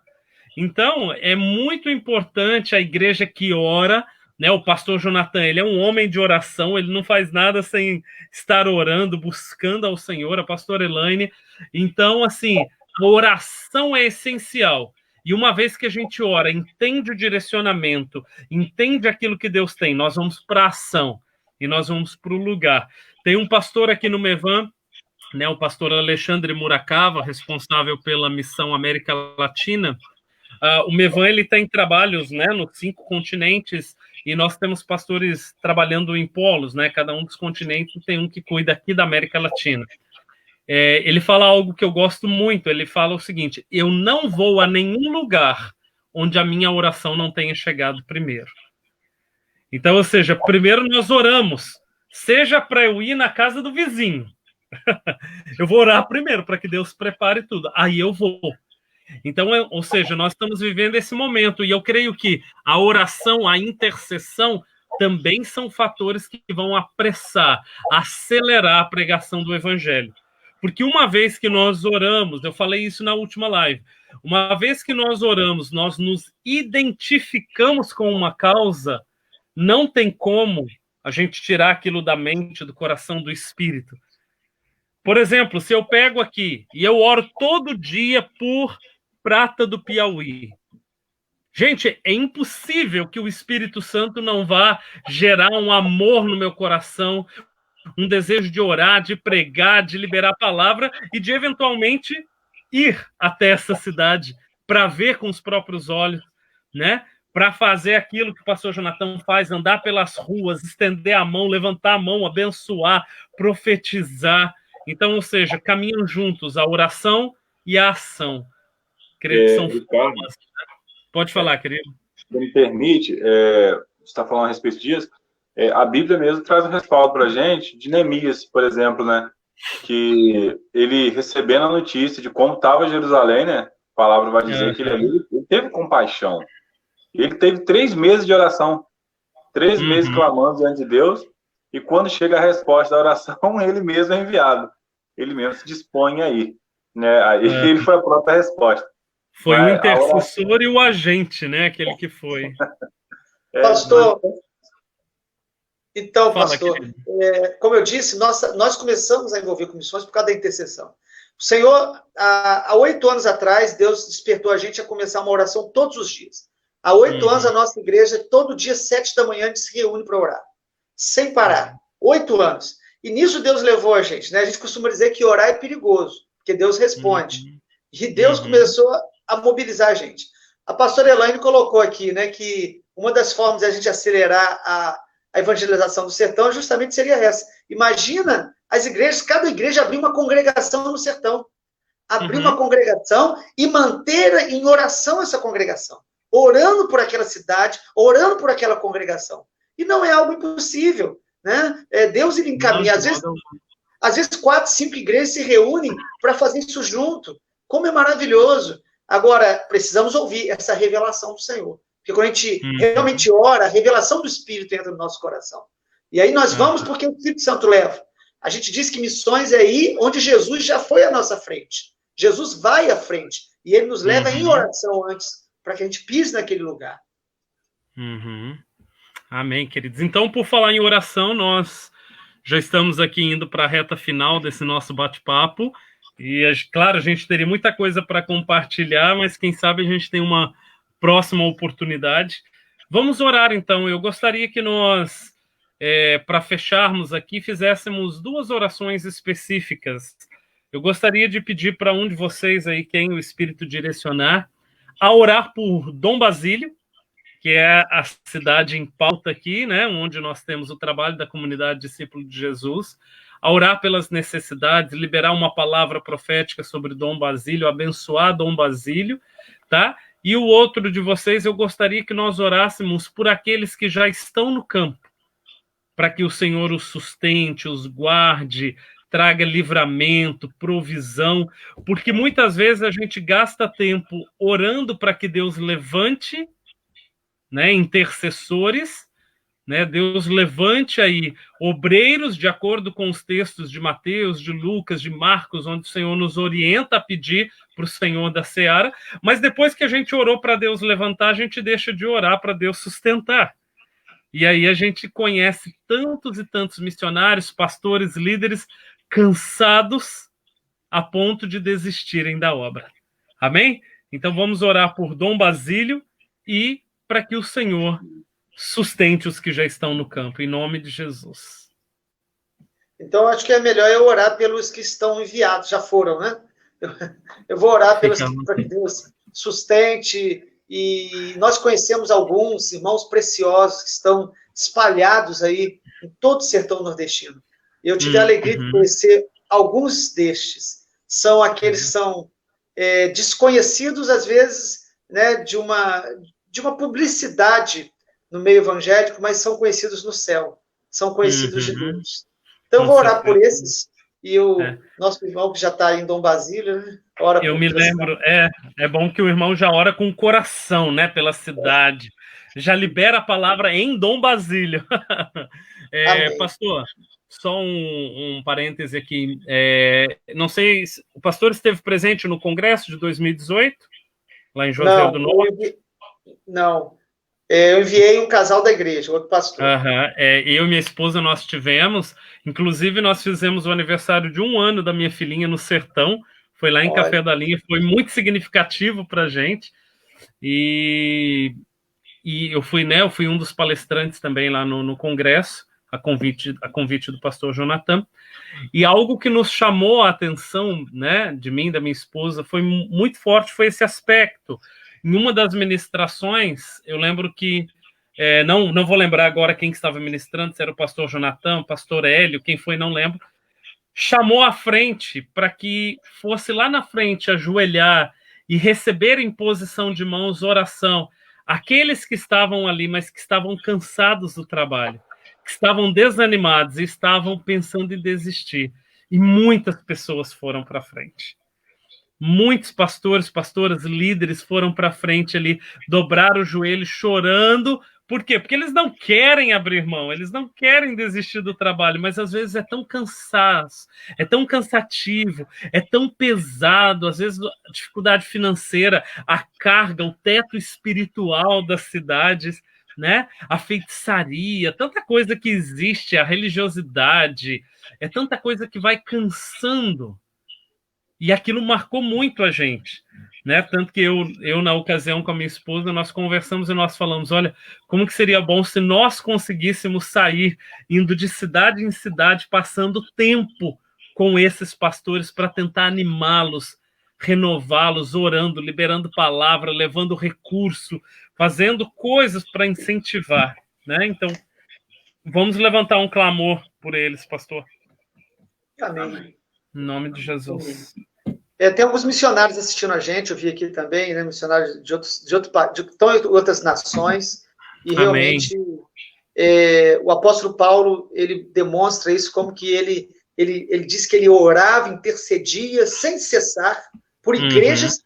Então, é muito importante a igreja que ora, né? O pastor Jonathan, ele é um homem de oração, ele não faz nada sem estar orando, buscando ao Senhor, a pastora Elaine. Então, assim, a oração é essencial. E uma vez que a gente ora, entende o direcionamento, entende aquilo que Deus tem, nós vamos para a ação e nós vamos para o lugar. Tem um pastor aqui no Mevan, né, o pastor Alexandre Muracava, responsável pela missão América Latina. O Mevan, ele tem trabalhos, né, nos 5 continentes, e nós temos pastores trabalhando em polos, né, cada um dos continentes tem um que cuida aqui da América Latina. Ele fala algo que eu gosto muito, ele fala o seguinte: eu não vou a nenhum lugar onde a minha oração não tenha chegado primeiro. Então, ou seja, primeiro nós oramos, seja para eu ir na casa do vizinho, eu vou orar primeiro para que Deus prepare tudo, aí eu vou. Então, ou seja, nós estamos vivendo esse momento, e eu creio que a oração, a intercessão, também são fatores que vão apressar, acelerar a pregação do evangelho. Porque uma vez que nós oramos, eu falei isso na última live, uma vez que nós oramos, nós nos identificamos com uma causa, não tem como a gente tirar aquilo da mente, do coração, do espírito. Por exemplo, se eu pego aqui e eu oro todo dia por Prata do Piauí. Gente, é impossível que o Espírito Santo não vá gerar um amor no meu coração, um desejo de orar, de pregar, de liberar a palavra e de, eventualmente, ir até essa cidade para ver com os próprios olhos, né? Para fazer aquilo que o pastor Jonathan faz, andar pelas ruas, estender a mão, levantar a mão, abençoar, profetizar. Então, ou seja, caminham juntos a oração e a ação. Creio que são formas. Pode falar, querido. Se me permite, você está falando a respeito disso, a Bíblia mesmo traz um respaldo para a gente de Neemias, por exemplo, né? Que ele recebendo a notícia de como estava Jerusalém, né? A palavra vai dizer que ele teve compaixão. Ele teve 3 meses de oração, 3 meses clamando diante de Deus, e quando chega a resposta da oração, ele mesmo é enviado. Ele mesmo se dispõe aí, né? Aí ele foi a própria resposta. Foi o intercessor e o agente, né? Aquele que foi. Pastor, então, pastor, como eu disse, nós começamos a envolver com missões por causa da intercessão. O Senhor, há 8 anos atrás, Deus despertou a gente a começar uma oração todos os dias. Há 8 anos, a nossa igreja, todo dia, 7 da manhã, a gente se reúne para orar. Sem parar. 8 anos. E nisso Deus levou a gente, né? A gente costuma dizer que orar é perigoso, porque Deus responde. E Deus começou a mobilizar a gente. A pastora Elaine colocou aqui, né, que uma das formas de a gente acelerar a evangelização do sertão justamente seria essa. Imagina as igrejas, cada igreja abrir uma congregação no sertão. Abrir uma congregação e manter em oração essa congregação. Orando por aquela cidade, orando por aquela congregação. E não é algo impossível, né? Deus ele encaminha. Às vezes 4, 5 igrejas se reúnem para fazer isso junto. Como é maravilhoso. Agora, precisamos ouvir essa revelação do Senhor. Porque quando a gente realmente ora, a revelação do Espírito entra no nosso coração. E aí nós vamos porque o Espírito Santo leva. A gente diz que missões é aí onde Jesus já foi à nossa frente. Jesus vai à frente. E ele nos leva em oração antes, para que a gente pise naquele lugar. Amém, queridos. Então, por falar em oração, nós já estamos aqui indo para a reta final desse nosso bate-papo. E, claro, a gente teria muita coisa para compartilhar, mas quem sabe a gente tem uma próxima oportunidade. Vamos orar, então. Eu gostaria que nós para fecharmos aqui, fizéssemos 2 orações específicas. Eu gostaria de pedir para um de vocês aí, quem o Espírito direcionar, a orar por Dom Basílio, que é a cidade em pauta aqui, né, onde nós temos o trabalho da comunidade Discípulo de Jesus, a orar pelas necessidades, liberar uma palavra profética sobre Dom Basílio, abençoar Dom Basílio, tá? E o outro de vocês, eu gostaria que nós orássemos por aqueles que já estão no campo, para que o Senhor os sustente, os guarde, traga livramento, provisão, porque muitas vezes a gente gasta tempo orando para que Deus levante, né, intercessores, né, Deus levante aí obreiros, de acordo com os textos de Mateus, de Lucas, de Marcos, onde o Senhor nos orienta a pedir para o Senhor da Seara, mas depois que a gente orou para Deus levantar, a gente deixa de orar para Deus sustentar. E aí a gente conhece tantos e tantos missionários, pastores, líderes cansados a ponto de desistirem da obra. Amém? Então vamos orar por Dom Basílio e para que o Senhor sustente os que já estão no campo, em nome de Jesus. Então, acho que é melhor eu orar pelos que estão enviados, já foram, né? Eu vou orar para que Deus sustente, e nós conhecemos alguns irmãos preciosos que estão espalhados aí em todo o sertão nordestino. Eu tive a alegria de conhecer alguns destes. São aqueles que são desconhecidos, às vezes, né, de uma publicidade no meio evangélico, mas são conhecidos no céu, são conhecidos de Deus. Então, eu vou orar por esses, e o nosso irmão que já está em Dom Basílio, né, ora por eu me lembro, é bom que o irmão já ora com o coração, né, pela cidade, já libera a palavra em Dom Basílio. Pastor, só um parêntese aqui, não sei, o pastor esteve presente no congresso de 2018, lá em Juazeiro do Norte? Não. Eu enviei um casal da igreja, outro pastor. Eu e minha esposa, nós tivemos, inclusive nós fizemos o aniversário de 1 ano da minha filhinha no sertão, foi lá em Café da Linha, foi muito significativo para a gente, e eu fui um dos palestrantes também lá no congresso, a convite do pastor Jonathan, e algo que nos chamou a atenção, né, de mim, da minha esposa, foi muito forte, foi esse aspecto. Em uma das ministrações, eu lembro que, não vou lembrar agora quem que estava ministrando, se era o pastor Jonathan, o pastor Hélio, quem foi, não lembro, chamou à frente para que fosse lá na frente ajoelhar e receber em posição de mãos oração aqueles que estavam ali, mas que estavam cansados do trabalho, que estavam desanimados e estavam pensando em desistir. E muitas pessoas foram para frente. Muitos pastores, pastoras, líderes foram para frente ali, dobraram o joelho, chorando. Por quê? Porque eles não querem abrir mão, eles não querem desistir do trabalho, mas às vezes é tão cansaço, é tão cansativo, é tão pesado, às vezes a dificuldade financeira, a carga, o teto espiritual das cidades, né? A feitiçaria, tanta coisa que existe, a religiosidade, é tanta coisa que vai cansando. E aquilo marcou muito a gente, né? Tanto que eu, na ocasião, com a minha esposa, nós conversamos e nós falamos, olha, como que seria bom se nós conseguíssemos sair, indo de cidade em cidade, passando tempo com esses pastores para tentar animá-los, renová-los, orando, liberando palavra, levando recurso, fazendo coisas para incentivar, né? Então, vamos levantar um clamor por eles, pastor. Amém. Em nome de Jesus. Tem alguns missionários assistindo a gente, eu vi aqui também, né, missionários de outras nações, e realmente o apóstolo Paulo, ele demonstra isso, como que ele diz que ele orava, intercedia, sem cessar, por igrejas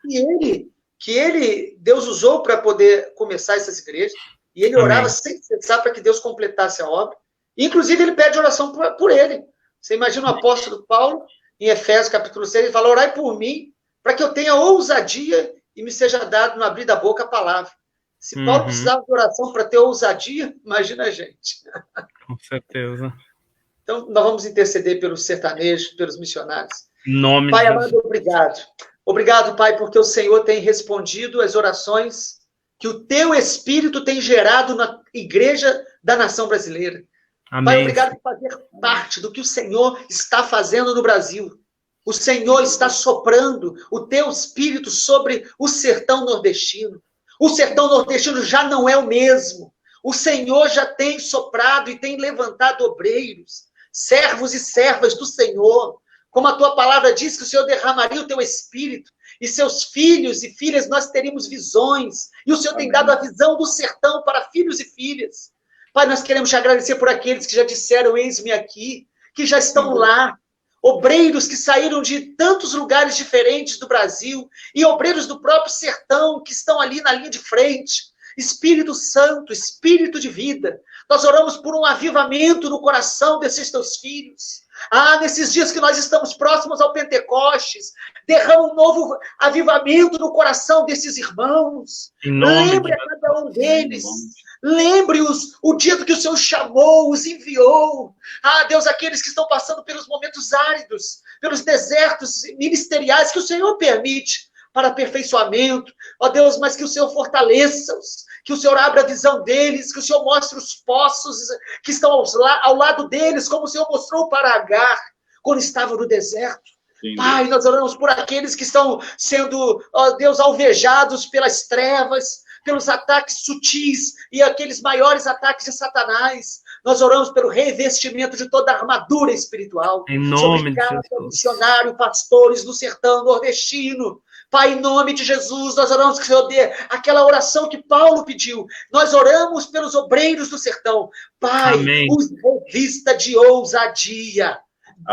que Deus usou para poder começar essas igrejas, e ele orava sem cessar para que Deus completasse a obra, inclusive ele pede oração por ele. Você imagina o apóstolo Paulo, em Efésios capítulo 6, ele fala, orai por mim, para que eu tenha ousadia e me seja dado no abrir da boca a palavra. Se Paulo precisava de oração para ter ousadia, imagina a gente. Com certeza. Então, nós vamos interceder pelos sertanejos, pelos missionários. Nome Pai de amado, Jesus. obrigado. Obrigado, Pai, porque o Senhor tem respondido às orações que o teu Espírito tem gerado na igreja da nação brasileira. Amém. Pai, obrigado por fazer parte do que o Senhor está fazendo no Brasil. O Senhor está soprando o teu espírito sobre o sertão nordestino. O sertão nordestino já não é o mesmo. O Senhor já tem soprado e tem levantado obreiros, servos e servas do Senhor. Como a tua palavra diz que o Senhor derramaria o teu espírito, e seus filhos e filhas nós teríamos visões. E o Senhor tem dado a visão do sertão para filhos e filhas. Pai, nós queremos te agradecer por aqueles que já disseram, eis-me aqui, que já estão lá. Obreiros que saíram de tantos lugares diferentes do Brasil e obreiros do próprio sertão que estão ali na linha de frente. Espírito Santo, Espírito de vida, nós oramos por um avivamento no coração desses teus filhos. Nesses dias que nós estamos próximos ao Pentecostes, derrama um novo avivamento no coração desses irmãos. Lembre a cada um deles. Lembre-os o dia que o Senhor chamou, os enviou. Deus, aqueles que estão passando pelos momentos áridos, pelos desertos ministeriais que o Senhor permite para aperfeiçoamento. Deus, mas que o Senhor fortaleça-os, que o Senhor abra a visão deles, que o Senhor mostre os poços que estão ao lado deles, como o Senhor mostrou para Agar, quando estava no deserto. Sim. Pai, nós oramos por aqueles que estão sendo, Deus, alvejados pelas trevas, pelos ataques sutis e aqueles maiores ataques de Satanás. Nós oramos pelo revestimento de toda a armadura espiritual. Em nome de cada missionário, pastores do sertão nordestino. Pai, em nome de Jesus, nós oramos que o Senhor dê aquela oração que Paulo pediu. Nós oramos pelos obreiros do sertão. Pai, os revista de ousadia.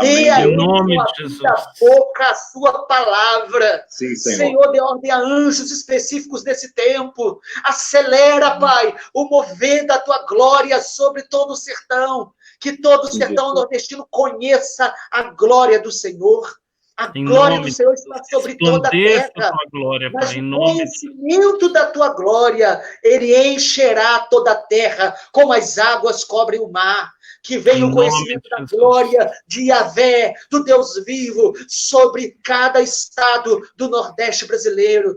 Dê a em nome de Jesus. Da boca a sua palavra. Sim, Senhor. Senhor, dê ordem a anjos específicos desse tempo. Acelera, Pai, o mover da tua glória sobre todo o sertão. Que todo o sertão nordestino conheça a glória do Senhor. A glória do Senhor está sobre toda a terra. Glória, mas Pai, o conhecimento da tua glória, ele encherá toda a terra, como as águas cobrem o mar. Que venha o conhecimento da glória de Yahvé, do Deus vivo, sobre cada estado do Nordeste brasileiro.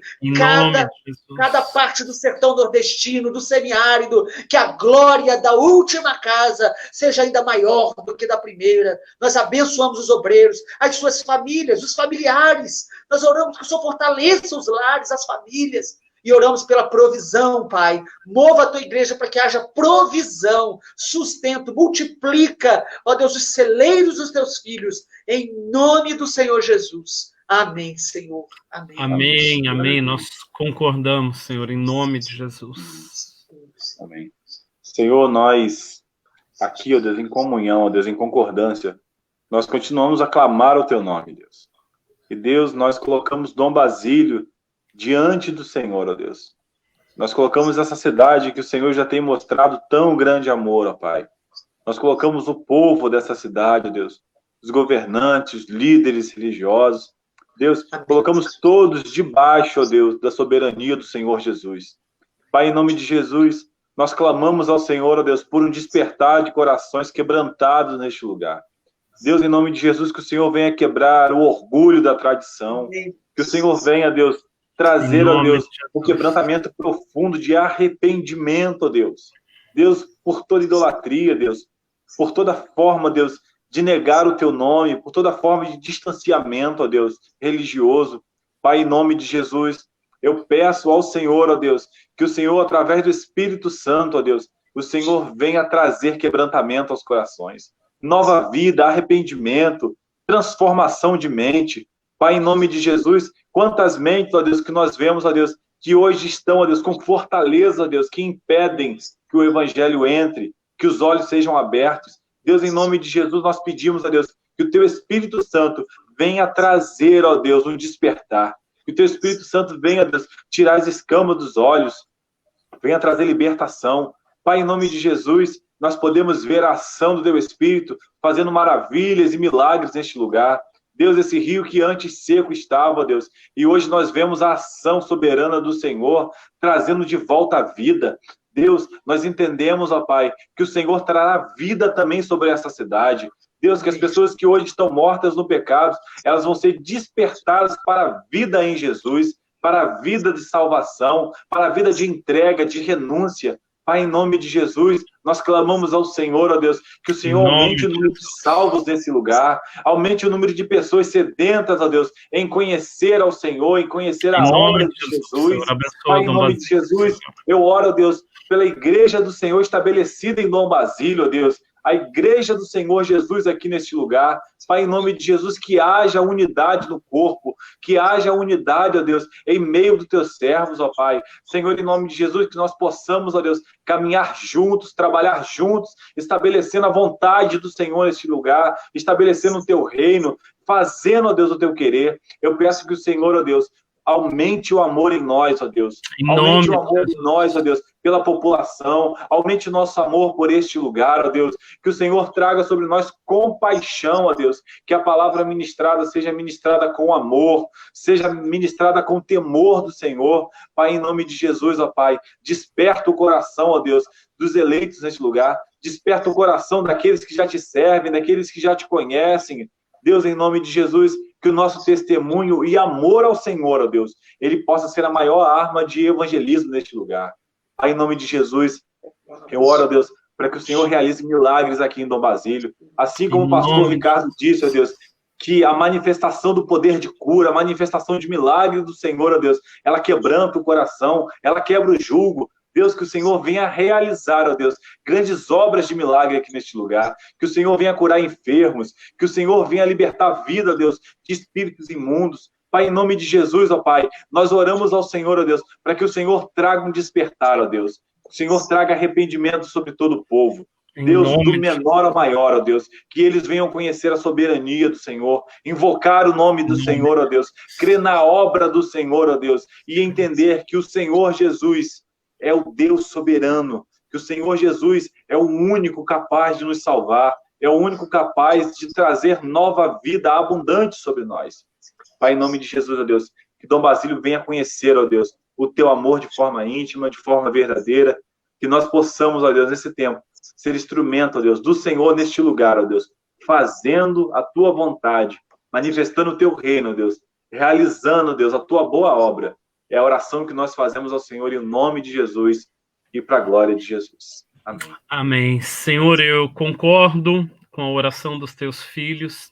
Cada parte do sertão nordestino, do semiárido, que a glória da última casa seja ainda maior do que da primeira. Nós abençoamos os obreiros, as suas famílias, os familiares. Nós oramos que o Senhor fortaleça os lares, as famílias. E oramos pela provisão, Pai. Mova a tua igreja para que haja provisão, sustento, multiplica, ó Deus, os celeiros dos teus filhos, em nome do Senhor Jesus. Amém, Senhor. Amém. Amém, amém. Nós concordamos, Senhor, em nome de Jesus. Amém. Senhor, nós aqui, ó Deus, em comunhão, ó Deus, em concordância, nós continuamos a clamar o teu nome, Deus. E Deus, nós colocamos Dom Basílio diante do Senhor, ó Deus. Nós colocamos essa cidade que o Senhor já tem mostrado tão grande amor, ó Pai. Nós colocamos o povo dessa cidade, ó Deus. Os governantes, líderes religiosos. Deus, colocamos todos debaixo, ó Deus, da soberania do Senhor Jesus. Pai, em nome de Jesus, nós clamamos ao Senhor, ó Deus, por um despertar de corações quebrantados neste lugar. Deus, em nome de Jesus, que o Senhor venha quebrar o orgulho da tradição. Que o Senhor venha, Deus, trazer, ó Deus, um quebrantamento profundo de arrependimento, ó Deus. Deus, por toda idolatria, Deus, por toda forma, Deus, de negar o teu nome, por toda forma de distanciamento, ó Deus, religioso. Pai, em nome de Jesus, eu peço ao Senhor, ó Deus, que o Senhor, através do Espírito Santo, ó Deus, o Senhor venha trazer quebrantamento aos corações. Nova vida, arrependimento, transformação de mente. Pai, em nome de Jesus, quantas mentes, ó Deus, que nós vemos, ó Deus, que hoje estão, ó Deus, com fortaleza, ó Deus, que impedem que o Evangelho entre, que os olhos sejam abertos. Deus, em nome de Jesus, nós pedimos, ó Deus, que o Teu Espírito Santo venha trazer, ó Deus, um despertar. Que o Teu Espírito Santo venha, ó Deus, tirar as escamas dos olhos, venha trazer libertação. Pai, em nome de Jesus, nós podemos ver a ação do Teu Espírito fazendo maravilhas e milagres neste lugar. Deus, esse rio que antes seco estava, Deus, e hoje nós vemos a ação soberana do Senhor, trazendo de volta a vida. Deus, nós entendemos, ó Pai, que o Senhor trará vida também sobre essa cidade. Deus, que as pessoas que hoje estão mortas no pecado, elas vão ser despertadas para a vida em Jesus, para a vida de salvação, para a vida de entrega, de renúncia. Pai, em nome de Jesus, nós clamamos ao Senhor, ó Deus, que o Senhor aumente o número de salvos nesse lugar, aumente o número de pessoas sedentas, ó Deus, em conhecer ao Senhor, em conhecer a obra de Jesus. Pai, em nome de Jesus, eu oro, ó Deus, pela igreja do Senhor estabelecida em Dom Basílio, ó Deus, a igreja do Senhor Jesus aqui neste lugar. Pai, em nome de Jesus, que haja unidade no corpo, que haja unidade, ó Deus, em meio dos teus servos, ó Pai. Senhor, em nome de Jesus, que nós possamos, ó Deus, caminhar juntos, trabalhar juntos, estabelecendo a vontade do Senhor neste lugar, estabelecendo o teu reino, fazendo, ó Deus, o teu querer. Eu peço que o Senhor, ó Deus, aumente o amor em nós, ó Deus. Aumente o amor em nós, ó Deus, pela população. Aumente o nosso amor por este lugar, ó Deus. Que o Senhor traga sobre nós compaixão, ó Deus. Que a palavra ministrada seja ministrada com amor, seja ministrada com temor do Senhor. Pai, em nome de Jesus, ó Pai, desperta o coração, ó Deus, dos eleitos neste lugar. Desperta o coração daqueles que já te servem, daqueles que já te conhecem. Deus, em nome de Jesus, que o nosso testemunho e amor ao Senhor, ó Deus, ele possa ser a maior arma de evangelismo neste lugar. Pai, em nome de Jesus, eu oro, ó Deus, para que o Senhor realize milagres aqui em Dom Basílio. Assim como o pastor Ricardo disse, ó Deus, que a manifestação do poder de cura, a manifestação de milagre do Senhor, ó Deus, ela quebranta o coração, ela quebra o jugo. Deus, que o Senhor venha realizar, ó Deus, grandes obras de milagre aqui neste lugar, que o Senhor venha curar enfermos, que o Senhor venha libertar a vida, ó Deus, de espíritos imundos. Pai, em nome de Jesus, ó Pai, nós oramos ao Senhor, ó Deus, para que o Senhor traga um despertar, ó Deus, o Senhor traga arrependimento sobre todo o povo. Deus, do menor ao maior, ó Deus, que eles venham conhecer a soberania do Senhor, invocar o nome do Senhor, ó Deus, crer na obra do Senhor, ó Deus, e entender que o Senhor Jesus é o Deus soberano, que o Senhor Jesus é o único capaz de nos salvar, é o único capaz de trazer nova vida abundante sobre nós. Pai, em nome de Jesus, ó Deus, que Dom Basílio venha conhecer, ó Deus, o teu amor de forma íntima, de forma verdadeira, que nós possamos, ó Deus, nesse tempo, ser instrumento, ó Deus, do Senhor neste lugar, ó Deus, fazendo a tua vontade, manifestando o teu reino, ó Deus, realizando, ó Deus, a tua boa obra. É a oração que nós fazemos ao Senhor em nome de Jesus e para a glória de Jesus. Amém. Amém. Senhor, eu concordo com a oração dos teus filhos.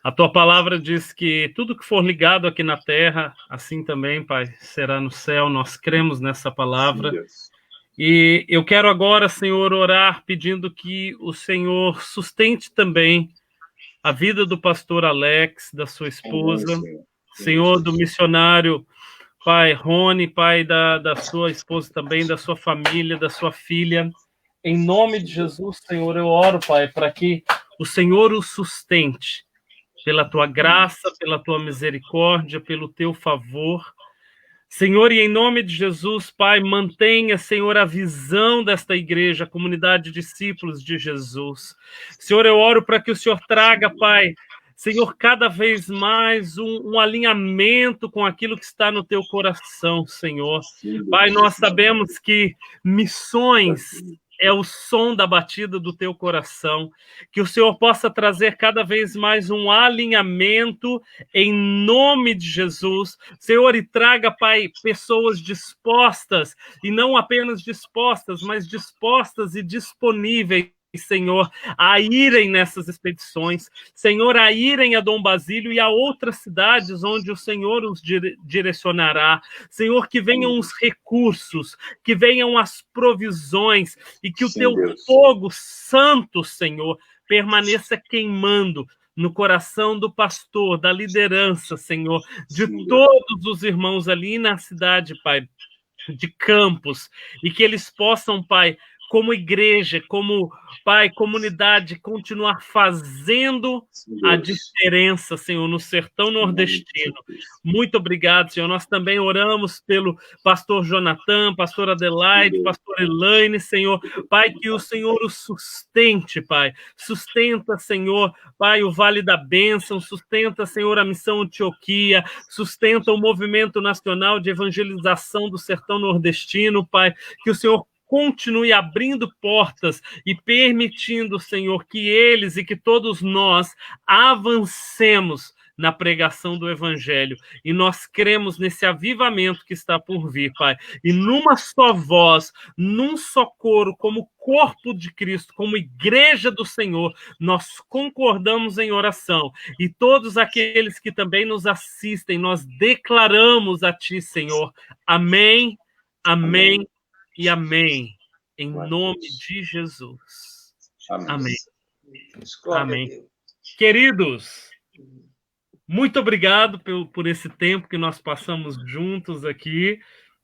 A tua palavra diz que tudo que for ligado aqui na terra, assim também, Pai, será no céu. Nós cremos nessa palavra. Sim, e eu quero agora, Senhor, orar pedindo que o Senhor sustente também a vida do pastor Alex, da sua esposa, Senhor, do missionário Pai Rony, Pai da sua esposa também, da sua família, da sua filha. Em nome de Jesus, Senhor, eu oro, Pai, para que o Senhor o sustente pela tua graça, pela tua misericórdia, pelo teu favor. Senhor, e em nome de Jesus, Pai, mantenha, Senhor, a visão desta igreja, a comunidade de discípulos de Jesus. Senhor, eu oro para que o Senhor traga, Pai, Senhor, cada vez mais um alinhamento com aquilo que está no teu coração, Senhor. Pai, nós sabemos que missões é o som da batida do teu coração, que o Senhor possa trazer cada vez mais um alinhamento em nome de Jesus, Senhor, e traga, Pai, pessoas dispostas, e não apenas dispostas, mas dispostas e disponíveis, Senhor, a irem nessas expedições, Senhor, a irem a Dom Basílio e a outras cidades onde o Senhor os direcionará, Senhor, que venham os recursos, que venham as provisões e que o teu fogo santo, Senhor, permaneça queimando no coração do pastor, da liderança, Senhor, de todos os irmãos ali na cidade, Pai, de Campos, e que eles possam, Pai, como igreja, como, Pai, comunidade, continuar fazendo a diferença, Senhor, no sertão nordestino. Muito obrigado, Senhor. Nós também oramos pelo pastor Jonathan, pastor Adelaide, pastor Elaine, Senhor. Pai, que o Senhor o sustente, Pai. Sustenta, Senhor, Pai, o Vale da Bênção, sustenta, Senhor, a Missão Antioquia, sustenta o movimento nacional de evangelização do sertão nordestino, Pai. Que o Senhor continue abrindo portas e permitindo, Senhor, que eles e que todos nós avancemos na pregação do Evangelho. E nós cremos nesse avivamento que está por vir, Pai. E numa só voz, num só coro, como corpo de Cristo, como igreja do Senhor, nós concordamos em oração. E todos aqueles que também nos assistem, nós declaramos a Ti, Senhor. Amém, amém e amém. Em nome de Jesus. Amém. Amém. Queridos, muito obrigado por esse tempo que nós passamos juntos aqui.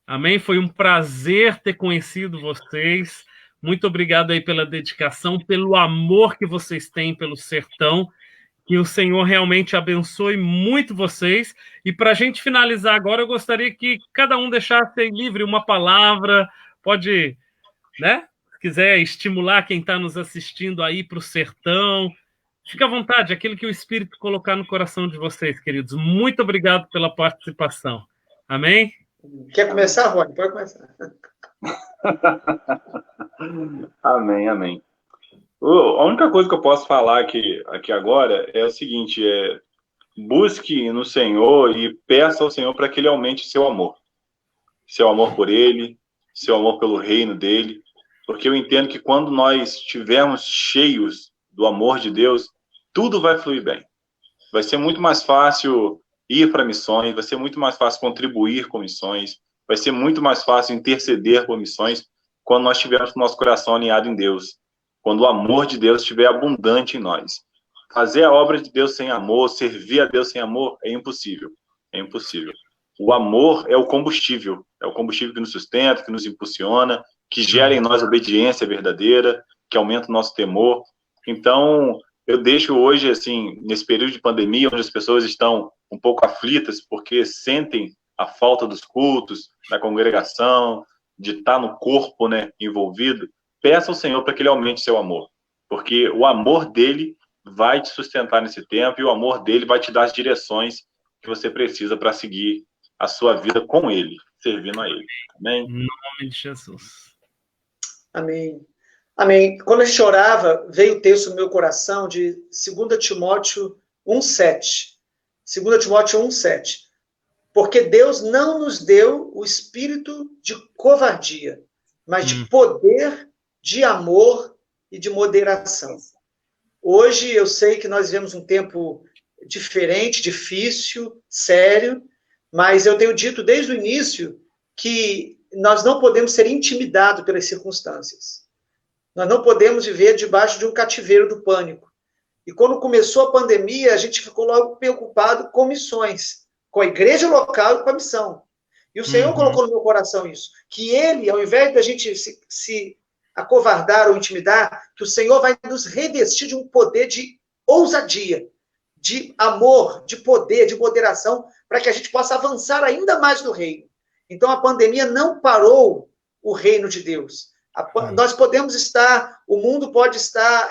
Amém? Foi um prazer ter conhecido vocês. Muito obrigado aí pela dedicação, pelo amor que vocês têm pelo sertão. Que o Senhor realmente abençoe muito vocês. E para a gente finalizar agora, eu gostaria que cada um deixasse aí livre uma palavra. Pode, né? Se quiser estimular quem está nos assistindo aí para o sertão. Fica à vontade, aquilo que o Espírito colocar no coração de vocês, queridos. Muito obrigado pela participação. Amém? Quer começar, Rony? Pode começar. Amém, amém. A única coisa que eu posso falar aqui agora é o seguinte, busque no Senhor e peça ao Senhor para que Ele aumente seu amor por Ele, seu amor pelo reino dEle, porque eu entendo que quando nós estivermos cheios do amor de Deus, tudo vai fluir bem. Vai ser muito mais fácil ir para missões, vai ser muito mais fácil contribuir com missões, vai ser muito mais fácil interceder por missões quando nós tivermos o nosso coração alinhado em Deus, quando o amor de Deus estiver abundante em nós. Fazer a obra de Deus sem amor, servir a Deus sem amor, é impossível. É impossível. O amor é o combustível que nos sustenta, que nos impulsiona, que gera em nós obediência verdadeira, que aumenta o nosso temor. Então, eu deixo hoje, assim, nesse período de pandemia, onde as pessoas estão um pouco aflitas, porque sentem a falta dos cultos, da congregação, de estar no corpo, né, envolvido, peça ao Senhor para que Ele aumente seu amor, porque o amor dEle vai te sustentar nesse tempo e o amor dEle vai te dar as direções que você precisa para seguir a sua vida com Ele, servindo a Ele. Amém? Em nome de Jesus. Amém. Amém. Quando a gente orava, veio o texto no meu coração de 2 Timóteo 1,7. 2 Timóteo 1,7. Porque Deus não nos deu o espírito de covardia, mas de poder, de amor e de moderação. Hoje eu sei que nós vivemos um tempo diferente, difícil, sério, mas eu tenho dito desde o início que nós não podemos ser intimidados pelas circunstâncias. Nós não podemos viver debaixo de um cativeiro do pânico. E quando começou a pandemia, a gente ficou logo preocupado com missões, com a igreja local e com a missão. E o Senhor colocou no meu coração isso, que Ele, ao invés da gente se acovardar ou intimidar, que o Senhor vai nos revestir de um poder de ousadia, de amor, de poder, de moderação, para que a gente possa avançar ainda mais no reino. Então, a pandemia não parou o reino de Deus. Nós podemos estar, o mundo pode estar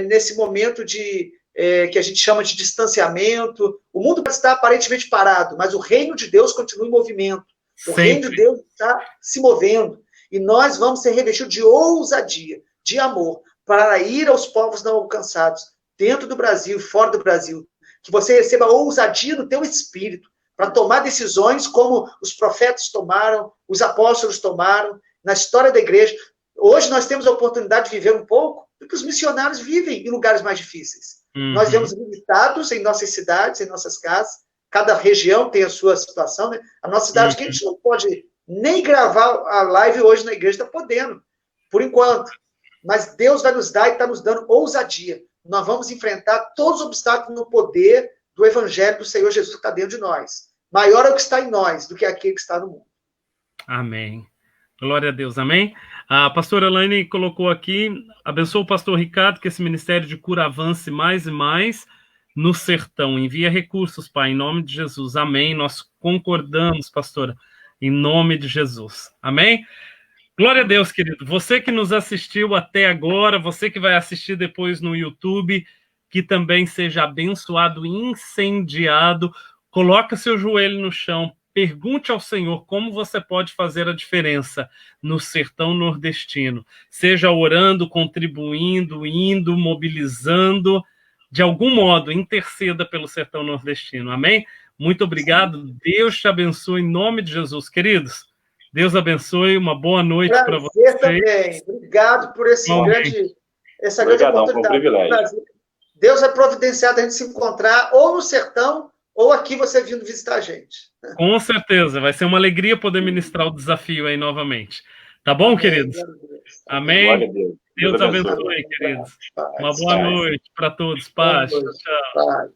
nesse momento que a gente chama de distanciamento, o mundo pode estar aparentemente parado, mas o reino de Deus continua em movimento. O reino de Deus está se movendo. E nós vamos ser revestidos de ousadia, de amor, para ir aos povos não alcançados, dentro do Brasil, fora do Brasil. Que você receba ousadia no teu espírito, para tomar decisões como os profetas tomaram, os apóstolos tomaram, na história da igreja. Hoje nós temos a oportunidade de viver um pouco do que os missionários vivem em lugares mais difíceis. Nós vemos limitados em nossas cidades, em nossas casas. Cada região tem a sua situação, né? A nossa cidade, que a gente não pode nem gravar a live hoje na igreja, está podendo, por enquanto. Mas Deus vai nos dar e está nos dando ousadia. Nós vamos enfrentar todos os obstáculos no poder do Evangelho do Senhor Jesus que está dentro de nós. Maior é o que está em nós do que aquele que está no mundo. Amém. Glória a Deus, amém? A pastora Elaine colocou aqui, abençoa o pastor Ricardo, que esse ministério de cura avance mais e mais no sertão. Envia recursos, Pai, em nome de Jesus. Amém. Nós concordamos, pastora, em nome de Jesus. Amém? Glória a Deus, querido. Você que nos assistiu até agora, você que vai assistir depois no YouTube, que também seja abençoado e incendiado. Coloca seu joelho no chão. Pergunte ao Senhor como você pode fazer a diferença no sertão nordestino. Seja orando, contribuindo, indo, mobilizando. de algum modo, interceda pelo sertão nordestino. Amém? Muito obrigado. Deus te abençoe em nome de Jesus. Queridos, Deus abençoe. Uma boa noite para vocês. Também. Obrigado por essa grande oportunidade. Foi um privilégio. Deus vai providenciar a gente se encontrar ou no sertão ou aqui você vindo visitar a gente. Com certeza. Vai ser uma alegria poder ministrar o desafio aí novamente. Tá bom, queridos? Amém. Deus abençoe, queridos. Uma boa noite para todos. Paz. Tchau.